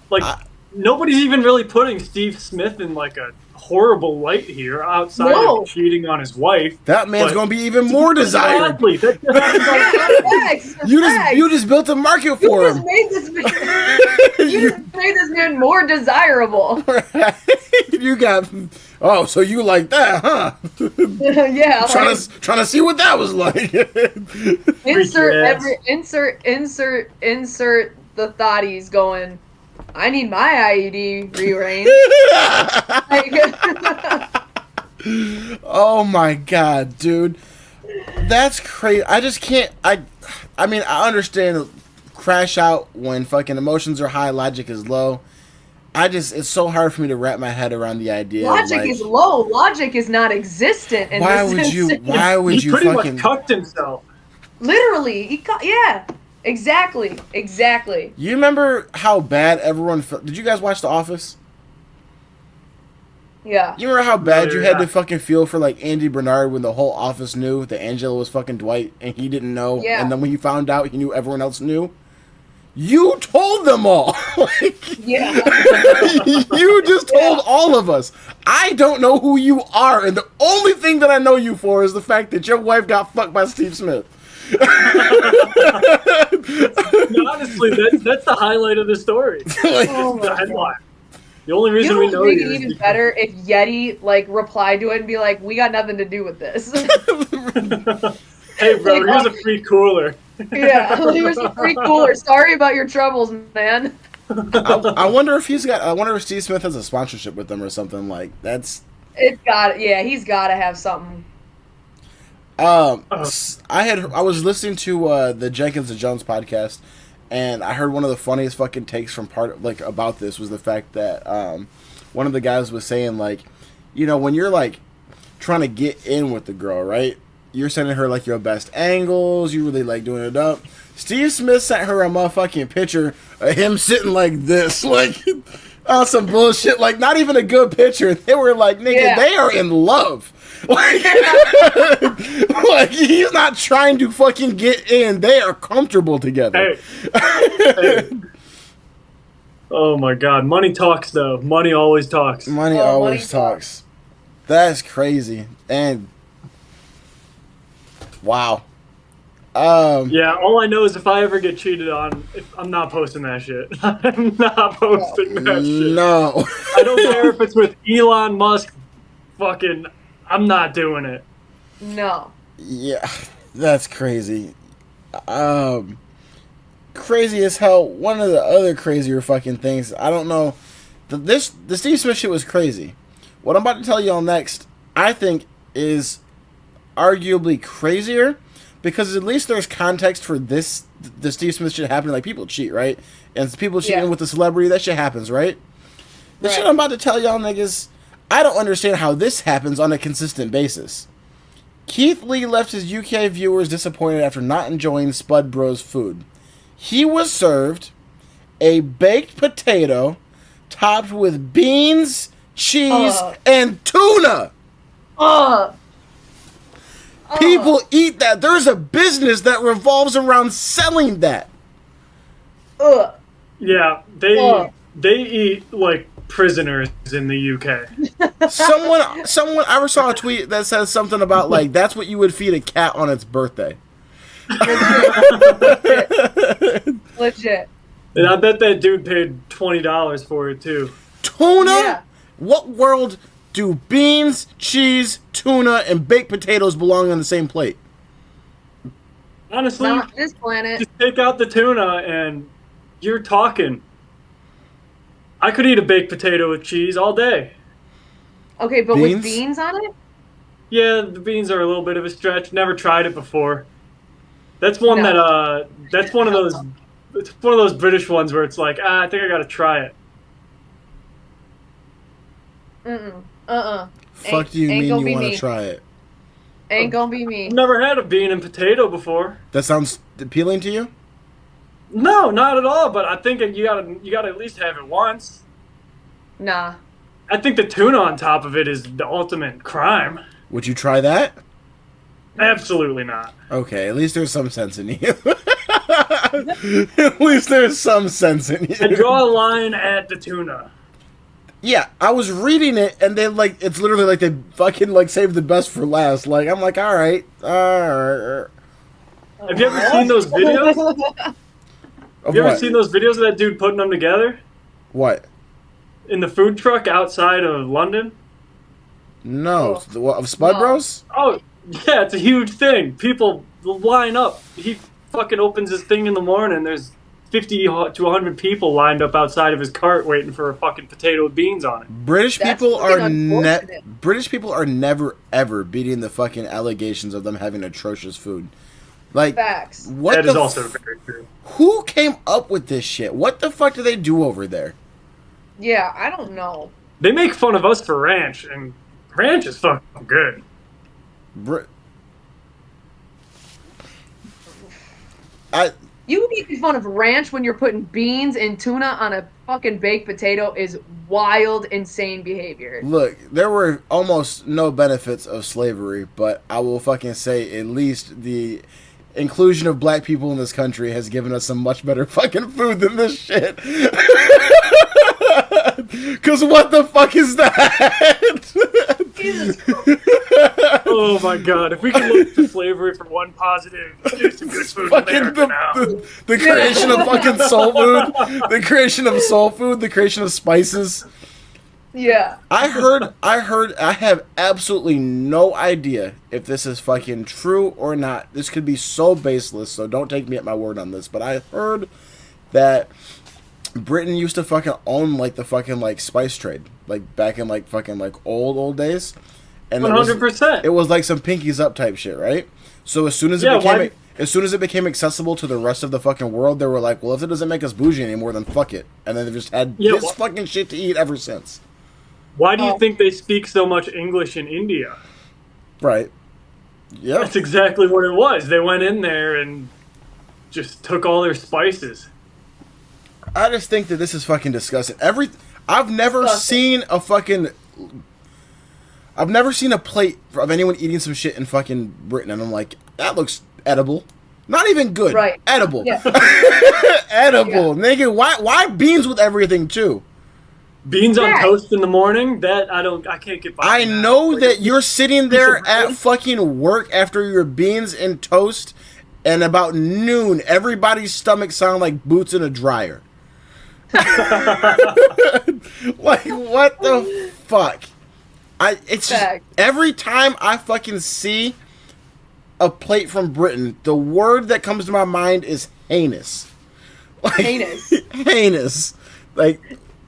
Nobody's even really putting Steve Smith in like a horrible light here outside of cheating on his wife. That man's gonna be even more desired. You just built a market for him. You just made this man more desirable. You got. Oh, so you like that, huh? Yeah. Trying to see what that was like. Insert the thotties going, I need my IED rearranged. Oh my god, dude. That's crazy. I just can't. I mean, I understand crash out when fucking emotions are high, logic is low. It's so hard for me to wrap my head around the idea. Logic is low. Logic is not existent. Why would you he pretty much cucked himself. Literally, yeah. Exactly. You remember how bad everyone felt? Did you guys watch The Office? Yeah. You remember how bad you had to fucking feel for like Andy Bernard when the whole office knew that Angela was fucking Dwight and he didn't know, and then when he found out, he knew everyone else knew? You told them all. Yeah. You just told all of us. I don't know who you are, and the only thing that I know you for is the fact that your wife got fucked by Steve Smith. Honestly, that's the highlight of the story. The headline. The only reason we know it even better if Yeti replied to it and be like, "We got nothing to do with this." Hey, bro, here's a free cooler. Yeah, here's a free cooler. Sorry about your troubles, man. I wonder if Steve Smith has a sponsorship with them or something like that's. He's got to have something. I was listening to the Jenkins and Jones podcast, and I heard one of the funniest fucking takes from about this was the fact that one of the guys was saying when you're trying to get in with the girl, right? You're sending her your best angles. You really doing it up. Steve Smith sent her a motherfucking picture of him sitting like this, on some bullshit. Not even a good picture. They were nigga, they are in love. He's not trying to fucking get in. They are comfortable together. Hey. Oh my god, money talks though. Money always talks. Money always talks. That's crazy. And wow. Yeah, all I know is if I ever get cheated on, I'm not posting that shit. I'm not posting that shit. No. I don't care if it's with Elon Musk. Fucking, I'm not doing it. No. Yeah, that's crazy. Crazy as hell. One of the other crazier fucking things, I don't know. The Steve Smith shit was crazy. What I'm about to tell y'all next, I think, is arguably crazier, because at least there's context for the Steve Smith shit happening. People cheat, right? And people cheating with a celebrity, that shit happens, right? The shit I'm about to tell y'all niggas, I don't understand how this happens on a consistent basis. Keith Lee left his UK viewers disappointed after not enjoying SpudBros food. He was served a baked potato topped with beans, cheese, and tuna. People eat that. There's a business that revolves around selling that. Yeah, they eat like prisoners in the UK. Someone I ever saw a tweet that says something about that's what you would feed a cat on its birthday. Legit. And I bet that dude paid $20 for it too. Tuna? Yeah. What world do beans, cheese, tuna, and baked potatoes belong on the same plate? Honestly, not this planet. Just take out the tuna and you're talking. I could eat a baked potato with cheese all day. Okay, but with beans on it? Yeah, the beans are a little bit of a stretch. Never tried it before. That's one No. that that's one of those. It's one of those British ones where it's like, I think I gotta try it. Fuck do you mean you want to try it? Ain't gonna be me. I've never had a bean and potato before. That sounds appealing to you? No, not at all. But I think you gotta at least have it once. Nah. I think the tuna on top of it is the ultimate crime. Would you try that? Absolutely not. Okay, at least there's some sense in you. At least there's some sense in you. I draw a line at the tuna. Yeah, I was reading it, and they like it's literally like they fucking like saved the best for last. Like I'm like, all right. Have you ever seen those videos? Have you ever seen those videos of that dude putting them together? What? In the food truck outside of London? No, of SpudBros? Oh, yeah, it's a huge thing. People line up. He fucking opens his thing in the morning. There's 50 to 100 people lined up outside of his cart waiting for a fucking potato with beans on it. British people are never ever beating the fucking allegations of them having atrocious food. Like, facts. What that is also very true. Who came up with this shit? What the fuck do they do over there? Yeah, I don't know. They make fun of us for ranch, and ranch is fucking good. You making fun of ranch when you're putting beans and tuna on a fucking baked potato is wild, insane behavior. Look, there were almost no benefits of slavery, but I will fucking say at least the inclusion of black people in this country has given us some much better fucking food than this shit. Because what the fuck is that? Jesus. Oh my god, if we can look to slavery for one positive, there's some good food in America now. The creation of fucking soul food, the creation of soul food, the creation of spices. Yeah. I have absolutely no idea if this is fucking true or not. This could be so baseless, so don't take me at my word on this, but I heard that Britain used to fucking own like the fucking like spice trade, like back in like fucking like old days. And 100%. It was like some pinkies up type shit, right? So as soon as it became accessible to the rest of the fucking world, they were like, well, if it doesn't make us bougie anymore, then fuck it. And then they've just had this fucking shit to eat ever since. Why do you think they speak so much English in India? Right. Yeah. That's exactly what it was. They went in there and just took all their spices. I just think that this is fucking disgusting. I've never seen a plate of anyone eating some shit in fucking Britain, and I'm like, that looks edible. Not even good. Right. Edible. Yeah. Edible. Yeah. Nigga, why beans with everything too? Beans on toast in the morning? That I can't get by. I know that you're sitting there at fucking work after your beans and toast, and about noon, everybody's stomach sound like boots in a dryer. Like, what the fuck? It's just, every time I fucking see a plate from Britain, the word that comes to my mind is heinous. Like, heinous. Like,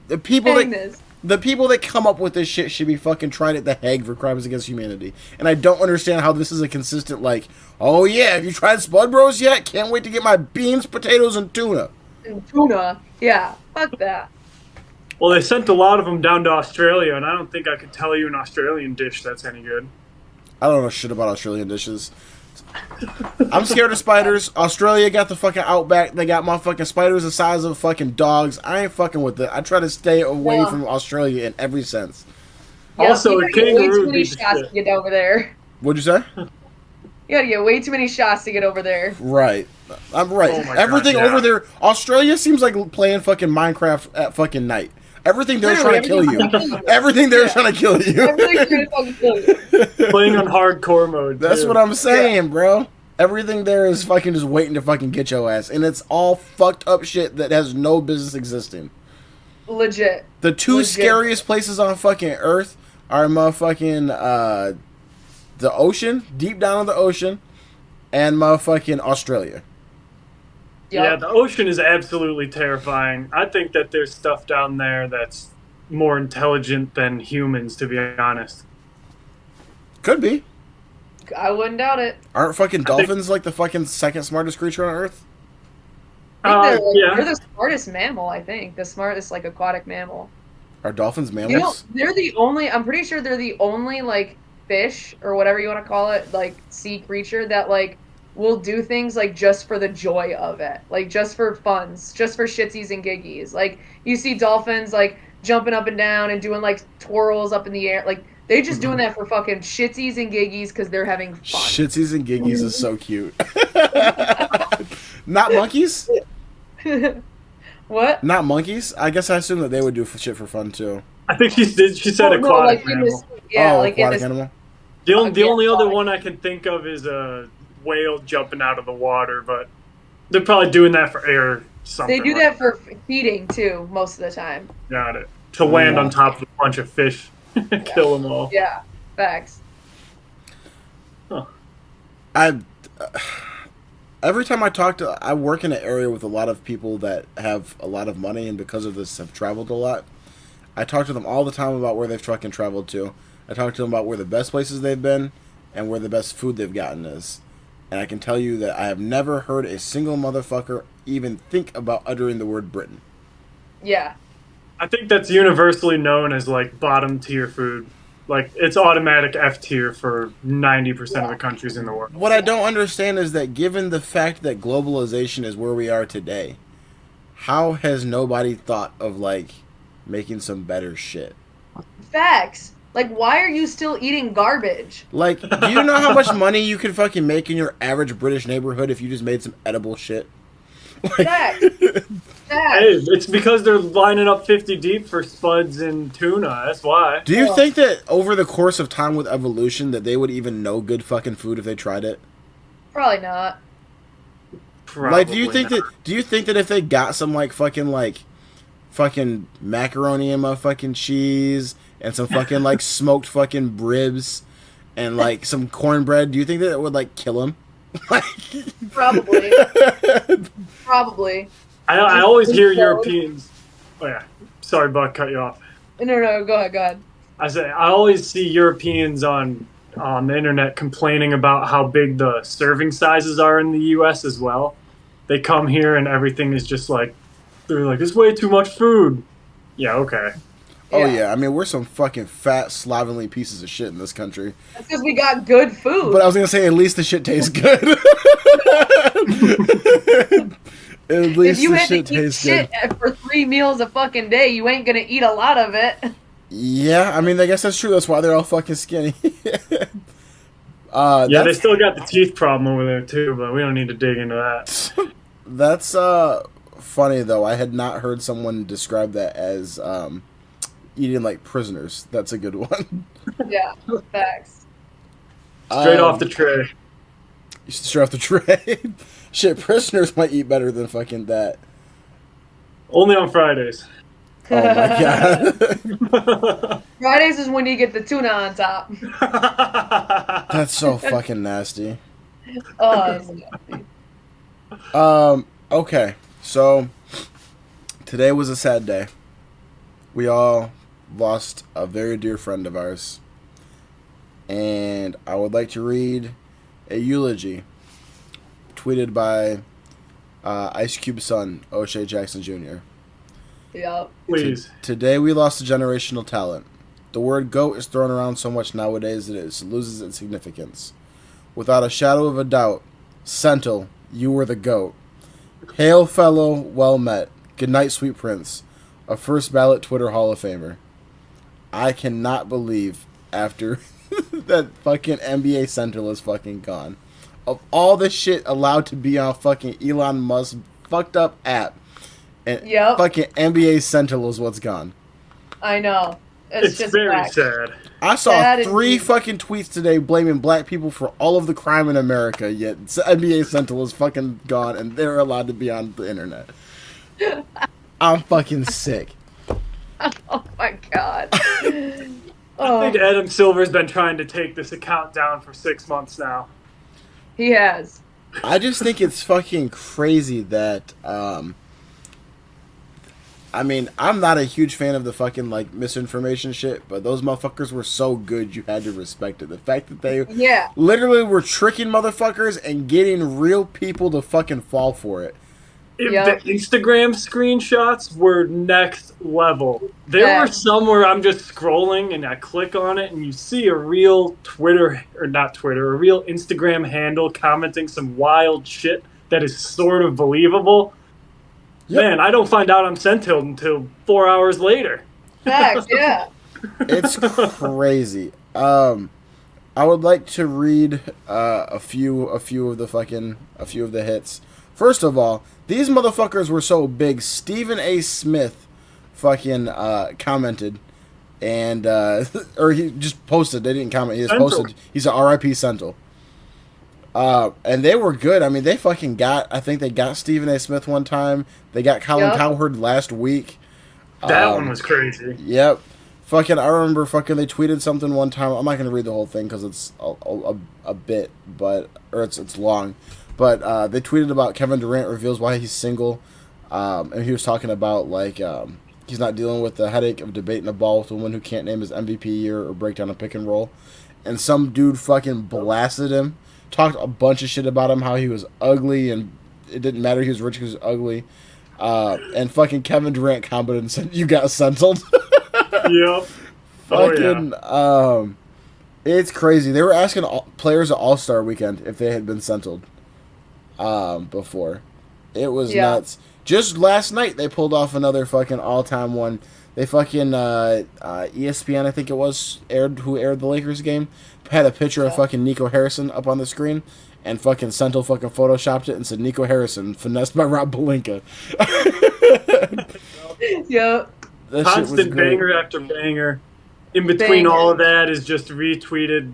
the people that come up with this shit should be fucking tried at the Hague for crimes against humanity. And I don't understand how this is a consistent, like, oh yeah, have you tried SpudBros yet? Can't wait to get my beans, potatoes, and tuna. Yeah, fuck that. Well, they sent a lot of them down to Australia, and I don't think I could tell you an Australian dish that's any good. I don't know shit about Australian dishes. I'm scared of spiders. Australia got the fucking outback. They got motherfucking spiders the size of fucking dogs. I ain't fucking with it. I try to stay away from Australia in every sense. Yeah, also, a kangaroo way too many shots to get over there. What'd you say? You gotta get way too many shots to get over there. Right. I'm right. Oh Everything God, yeah. over there, Australia seems like playing fucking Minecraft at fucking night. Everything there's trying to kill you. Everything there's trying to kill you. Everything's trying to fucking kill you. Playing on hardcore mode. That's what I'm saying, bro. Everything there is fucking just waiting to fucking get your ass. And it's all fucked up shit that has no business existing. Legit. The two scariest places on fucking Earth are motherfucking the ocean, deep down in the ocean, and motherfucking Australia. Yep. Yeah, the ocean is absolutely terrifying. I think that there's stuff down there that's more intelligent than humans, to be honest. Could be. I wouldn't doubt it. Aren't fucking dolphins like the fucking second smartest creature on Earth? I think Yeah. they're the smartest mammal, I think. The smartest, like, aquatic mammal. Are dolphins mammals? You know, they're the only, I'm pretty sure they're the only, like, fish, or whatever you want to call it, like, sea creature that, like, will do things, like, just for the joy of it. Like, just for funs. Just for shitsies and giggies. Like, you see dolphins, like, jumping up and down and doing, like, twirls up in the air. Like, they just doing that for fucking shitsies and giggies because they're having fun. Shitsies and giggies is so cute. Not monkeys? What? Not monkeys? I guess I assume that they would do shit for fun too. I think she said Oh, no, aquatic like in animal. this, yeah, oh, like in aquatic this, animal? The only Yeah, other aquatic. one I can think of is a whale jumping out of the water, but they're probably doing that for air something. They do like that for feeding too, most of the time. Got it. To land on top of a bunch of fish, kill them all. Yeah, facts. Every time I work in an area with a lot of people that have a lot of money and because of this have traveled a lot. I talk to them all the time about where they've fucking traveled to. I talk to them about where the best places they've been and where the best food they've gotten is. And I can tell you that I have never heard a single motherfucker even think about uttering the word Britain. Yeah. I think that's universally known as like bottom tier food. Like it's automatic F tier for 90% of the countries in the world. What I don't understand is that given the fact that globalization is where we are today, how has nobody thought of like making some better shit? Facts. Like, why are you still eating garbage? Like, do you know how much money you could fucking make in your average British neighborhood if you just made some edible shit? Like, Facts. Hey, it's because they're lining up 50 deep for spuds and tuna. That's why. do you think that over the course of time with evolution that they would even know good fucking food if they tried it? Probably not. Probably Like, do you think not. that if they got some fucking macaroni and motherfucking cheese and some fucking like smoked fucking ribs and like some cornbread, do you think that it would like kill them? Probably. Probably. I always hear Europeans. Oh yeah, sorry, Buck, cut you off. No, go ahead. I always see Europeans on the internet complaining about how big the serving sizes are in the U.S. as well. They come here and everything is just like they're like it's way too much food. Yeah, okay. Oh Yeah. yeah, I mean we're some fucking fat, slovenly pieces of shit in this country. That's because we got good food. But I was gonna say at least the shit tastes good. At if least you the had to shit eat tastes shit good. for 3 meals a fucking day, you ain't gonna eat a lot of it. Yeah, I mean I guess that's true. That's why they're all fucking skinny. Yeah, they still got the teeth problem over there too, but we don't need to dig into that. That's funny though. I had not heard someone describe that as eating like prisoners. That's a good one. Yeah, facts. Straight off the tray. Straight off the tray. Shit, prisoners might eat better than fucking that. Only on Fridays. Oh my god. Fridays is when you get the tuna on top. That's so fucking nasty. Oh, Okay, so today was a sad day. We all lost a very dear friend of ours. And I would like to read a eulogy tweeted by Ice Cube's son, O'Shea Jackson Jr. yeah. Please. Today we lost a generational talent. The word GOAT is thrown around so much nowadays that it loses its significance. Without a shadow of a doubt, Centel, you were the GOAT. Hail, fellow, well met. Good night, sweet prince. A first ballot Twitter Hall of Famer. I cannot believe after that fucking NBA Centel is fucking gone. Of all the shit allowed to be on fucking Elon Musk's fucked up app, and Yep. fucking NBA Centel is what's gone. I know. It's just very facts. sad. I saw Sad 3 indeed. fucking tweets today blaming black people for all of the crime in America, yet NBA Centel is fucking gone and they're allowed to be on the internet. I'm fucking sick. Oh my god. I Oh, think Adam Silver's been trying to take this account down for 6 months now. he has. I just think it's fucking crazy that I mean, I'm not a huge fan of the fucking like misinformation shit, but those motherfuckers were so good you had to respect it. The fact that they Yeah. literally were tricking motherfuckers and getting real people to fucking fall for it. Yep. The Instagram screenshots were next level. There Yeah. were some where I'm just scrolling and I click on it and you see a real Twitter, or not Twitter, a real Instagram handle commenting some wild shit that is sort of believable. Yep. Man, I don't find out I'm Centel until 4 hours later. Facts, yeah. It's crazy. I would like to read a few of the hits. First of all, these motherfuckers were so big. Stephen A. Smith fucking commented, and or he just posted. They didn't comment. He just posted. He said R.I.P. Centel. And they were good. I mean, they fucking got. I think they got Stephen A. Smith one time. They got Colin Cowherd last week. That one was crazy. Yep. Fucking, I remember fucking they tweeted something one time. I'm not gonna read the whole thing because it's a bit, but or it's long. But they tweeted about Kevin Durant reveals why he's single, and he was talking about like he's not dealing with the headache of debating a ball with a woman who can't name his MVP year or break down a pick and roll. And some dude fucking blasted him, talked a bunch of shit about him, how he was ugly, and it didn't matter he was rich because he was ugly. And fucking Kevin Durant commented and said, "You got Centeled." Yep. Fucking, it's crazy. They were asking players at All-Star Weekend if they had been Centeled before. It was nuts. Just last night, they pulled off another fucking all-time one. They fucking, ESPN, I think it was, who aired the Lakers game, had a picture of fucking Nico Harrison up on the screen, and fucking Centel fucking photoshopped it and said, Nico Harrison, finessed by Rob Pelinka. Yep. Constant banger after banger. In between all of that is just retweeted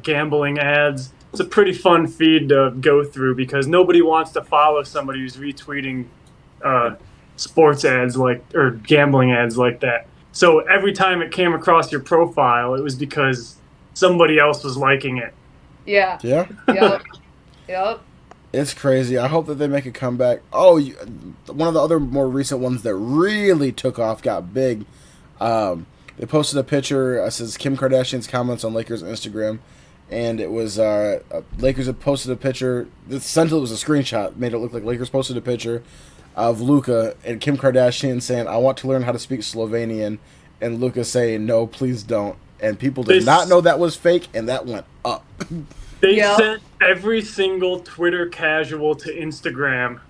gambling ads. It's a pretty fun feed to go through because nobody wants to follow somebody who's retweeting sports ads or gambling ads like that. So every time it came across your profile, it was because somebody else was liking it. Yeah. Yeah. Yep. Yep. It's crazy. I hope that they make a comeback. Oh, one of the other more recent ones that really took off, got big. They posted a picture. It says Kim Kardashian's comments on Lakers Instagram, and it was Lakers had posted a picture. The Centel was a screenshot, made it look like Lakers posted a picture of Luka and Kim Kardashian saying, "I want to learn how to speak Slovenian," and Luka saying, "No, please don't." And people did not know that was fake, and that went up. They sent every single Twitter casual to Instagram.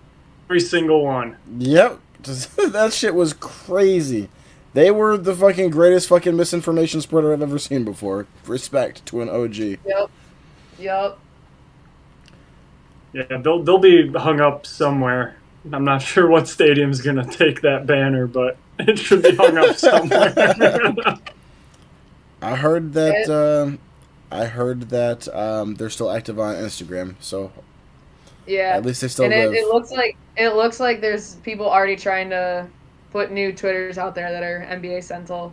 Every single one. Yep. That shit was crazy. They were the fucking greatest fucking misinformation spreader I've ever seen before. Respect to an OG. Yep. Yep. Yeah, they'll be hung up somewhere. I'm not sure what stadium's going to take that banner, but it should be hung up somewhere. I heard that they're still active on Instagram, so yeah, at least they still and live. It looks like there's people already trying to put new Twitters out there that are NBA Centel.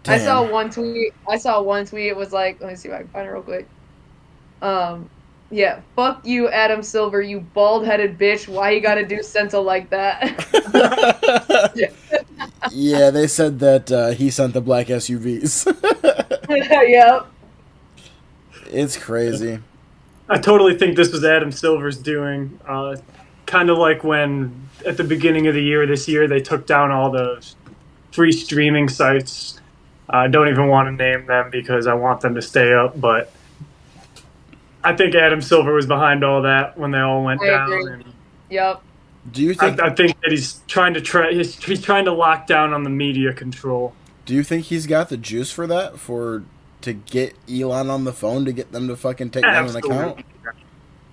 Damn. I saw one tweet. It was like, let me see if I can find it real quick. Yeah, fuck you, Adam Silver, you bald-headed bitch. Why you gotta do Centel like that? Yeah, they said that he sent the black SUVs. Yep. It's crazy. I totally think this was Adam Silver's doing. Kind of like when, at the beginning of the year this year, they took down all the free streaming sites. I don't even want to name them because I want them to stay up, but I think Adam Silver was behind all that when they all went down. And yep. Do you think? I think that he's trying to lock down on the media control. Do you think he's got the juice for that? To get Elon on the phone to get them to fucking take down an account?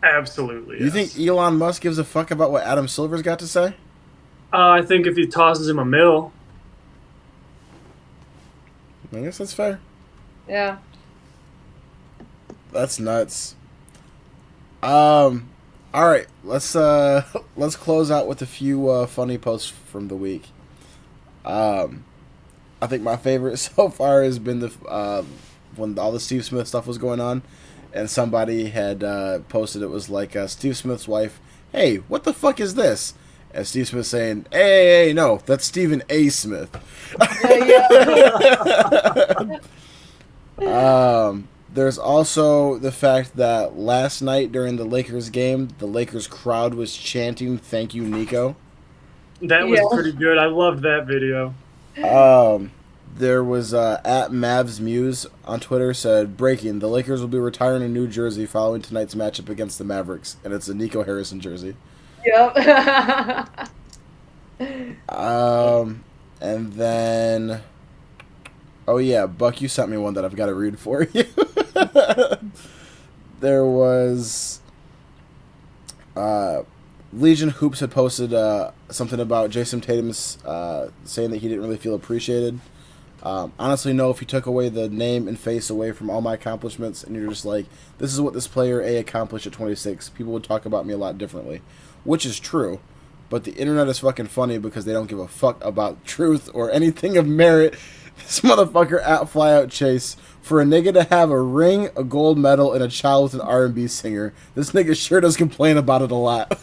Absolutely. You think Elon Musk gives a fuck about what Adam Silver's got to say? I think if he tosses him a mill. I guess that's fair. Yeah. That's nuts. All right, let's close out with a few funny posts from the week. I think my favorite so far has been the when all the Steve Smith stuff was going on, and somebody had posted it was like Steve Smith's wife. Hey, what the fuck is this? And Steve Smith saying, hey, no, that's Stephen A. Smith. There's also the fact that last night during the Lakers game, the Lakers crowd was chanting, "Thank you, Nico." That was pretty good. I loved that video. There was at Mavs Muse on Twitter said, breaking, the Lakers will be retiring a new jersey following tonight's matchup against the Mavericks, and it's a Nico Harrison jersey. Yep. And then, oh yeah, Buck, you sent me one that I've got to read for you. There was Legion Hoops had posted something about Jason Tatum's saying that he didn't really feel appreciated. Honestly, no, if you took away the name and face away from all my accomplishments and you're just like, this is what this player A accomplished at 26, people would talk about me a lot differently. Which is true. But the internet is fucking funny because they don't give a fuck about truth or anything of merit. This motherfucker at Flyout Chase, for a nigga to have a ring, a gold medal, and a child with an R&B singer, this nigga sure does complain about it a lot.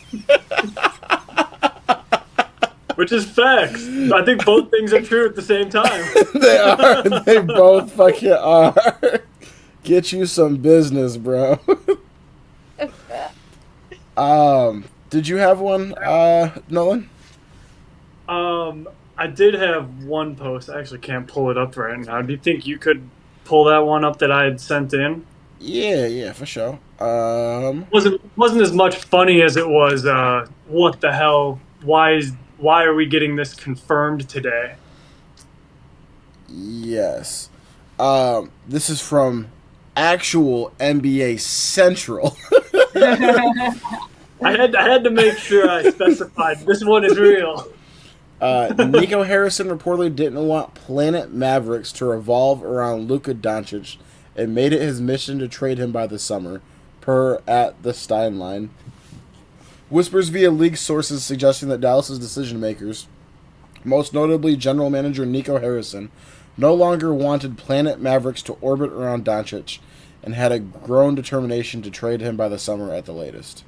Which is facts. I think both things are true at the same time. They are. They both fucking are. Get you some business, bro. Did you have one, Nolan? I did have one post. I actually can't pull it up right now. Do you think you could pull that one up that I had sent in? Yeah, for sure. Wasn't as much funny as it was. What the hell? Why are we getting this confirmed today? Yes. This is from actual NBA Central. I had to make sure I specified this one is real. Nico Harrison reportedly didn't want Planet Mavericks to revolve around Luka Doncic and made it his mission to trade him by the summer, per at the Steinline. Whispers via league sources suggesting that Dallas's decision makers, most notably general manager Nico Harrison, no longer wanted Planet Mavericks to orbit around Doncic and had a grown determination to trade him by the summer at the latest.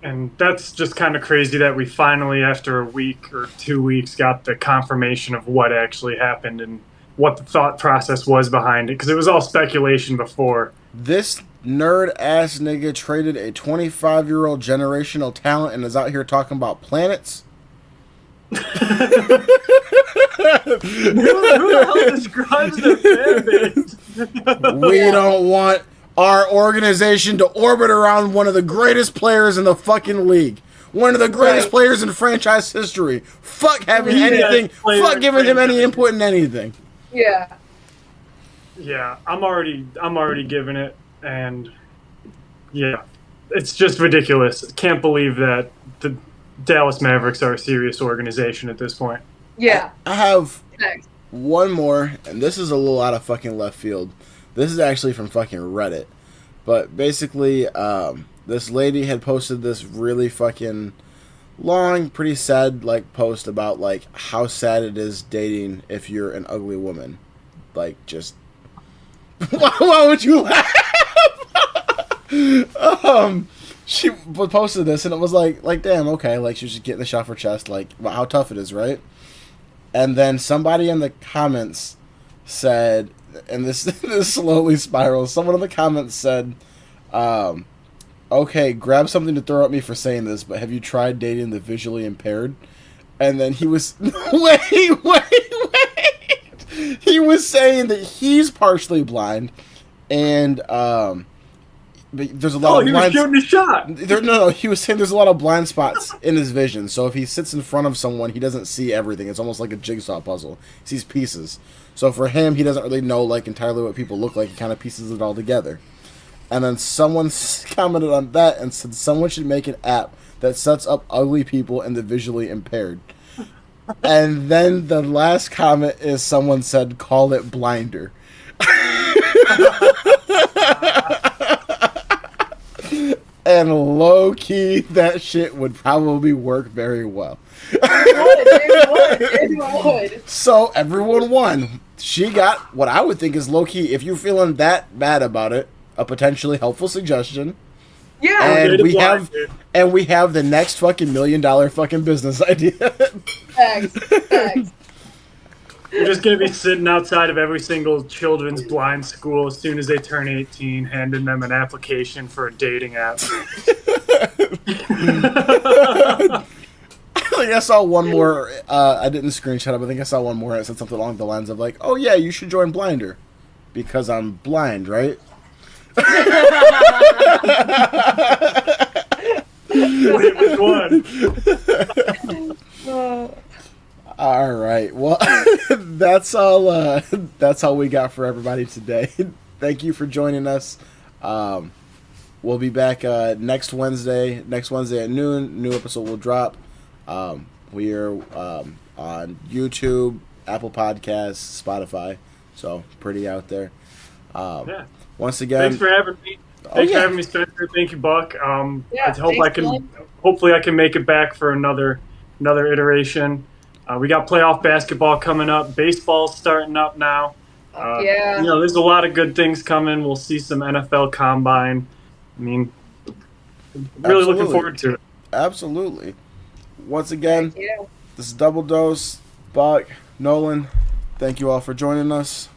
And that's just kind of crazy that we finally, after a week or 2 weeks, got the confirmation of what actually happened and what the thought process was behind it, because it was all speculation before. This nerd-ass nigga traded a 25-year-old generational talent and is out here talking about planets? Who the hell describes their fan base? We don't want our organization to orbit around one of the greatest players in the fucking league. One of the greatest players in franchise history. Fuck having anything. Fuck giving him any input in anything. Yeah. Yeah, I'm already giving it, and yeah, it's just ridiculous. Can't believe that the Dallas Mavericks are a serious organization at this point. Yeah. I have one more, and this is a little out of fucking left field. This is actually from fucking Reddit. But basically, this lady had posted this really fucking long, pretty sad like post about like how sad it is dating if you're an ugly woman. Like, just why would you laugh? She posted this and it was like damn, okay, like she was just getting the shot off her chest, like how tough it is, right? And then somebody in the comments said, and this slowly spirals. Someone in the comments said, okay, grab something to throw at me for saying this, but have you tried dating the visually impaired? And then he was, wait. He was saying that he's partially blind, and but there's a lot of blind. He was shooting a shot. No, he was saying there's a lot of blind spots in his vision. So if he sits in front of someone, he doesn't see everything. It's almost like a jigsaw puzzle. He sees pieces. So for him, he doesn't really know like entirely what people look like. He kind of pieces it all together. And then someone commented on that and said someone should make an app that sets up ugly people and the visually impaired. And then the last comment is someone said, call it Blinder. And low-key, that shit would probably work very well. It would. So, everyone won. She got what I would think is low-key, if you're feeling that bad about it, a potentially helpful suggestion. Yeah. And we have the next fucking $1 million fucking business idea. Facts. We're just going to be sitting outside of every single children's blind school as soon as they turn 18, handing them an application for a dating app. I think I saw one more. I didn't screenshot it, but I think I saw one more. It said something along the lines of like, "Oh yeah, you should join Blinder because I'm blind, right?" Wait, which one? All right. Well, that's all. That's all we got for everybody today. Thank you for joining us. We'll be back next Wednesday. Next Wednesday at noon. New episode will drop. We are on YouTube, Apple Podcasts, Spotify. So pretty out there. Yeah. Once again, Thanks for having me. Thanks for having me, Spencer. Thank you, Buck. Yeah, I hope I can. Hopefully, I can make it back for another iteration. We got playoff basketball coming up. Baseball's starting up now. Yeah. There's a lot of good things coming. We'll see some NFL Combine. I mean, really looking forward to it. Absolutely. Once again, this is Double Dose. Buck, Nolan, thank you all for joining us.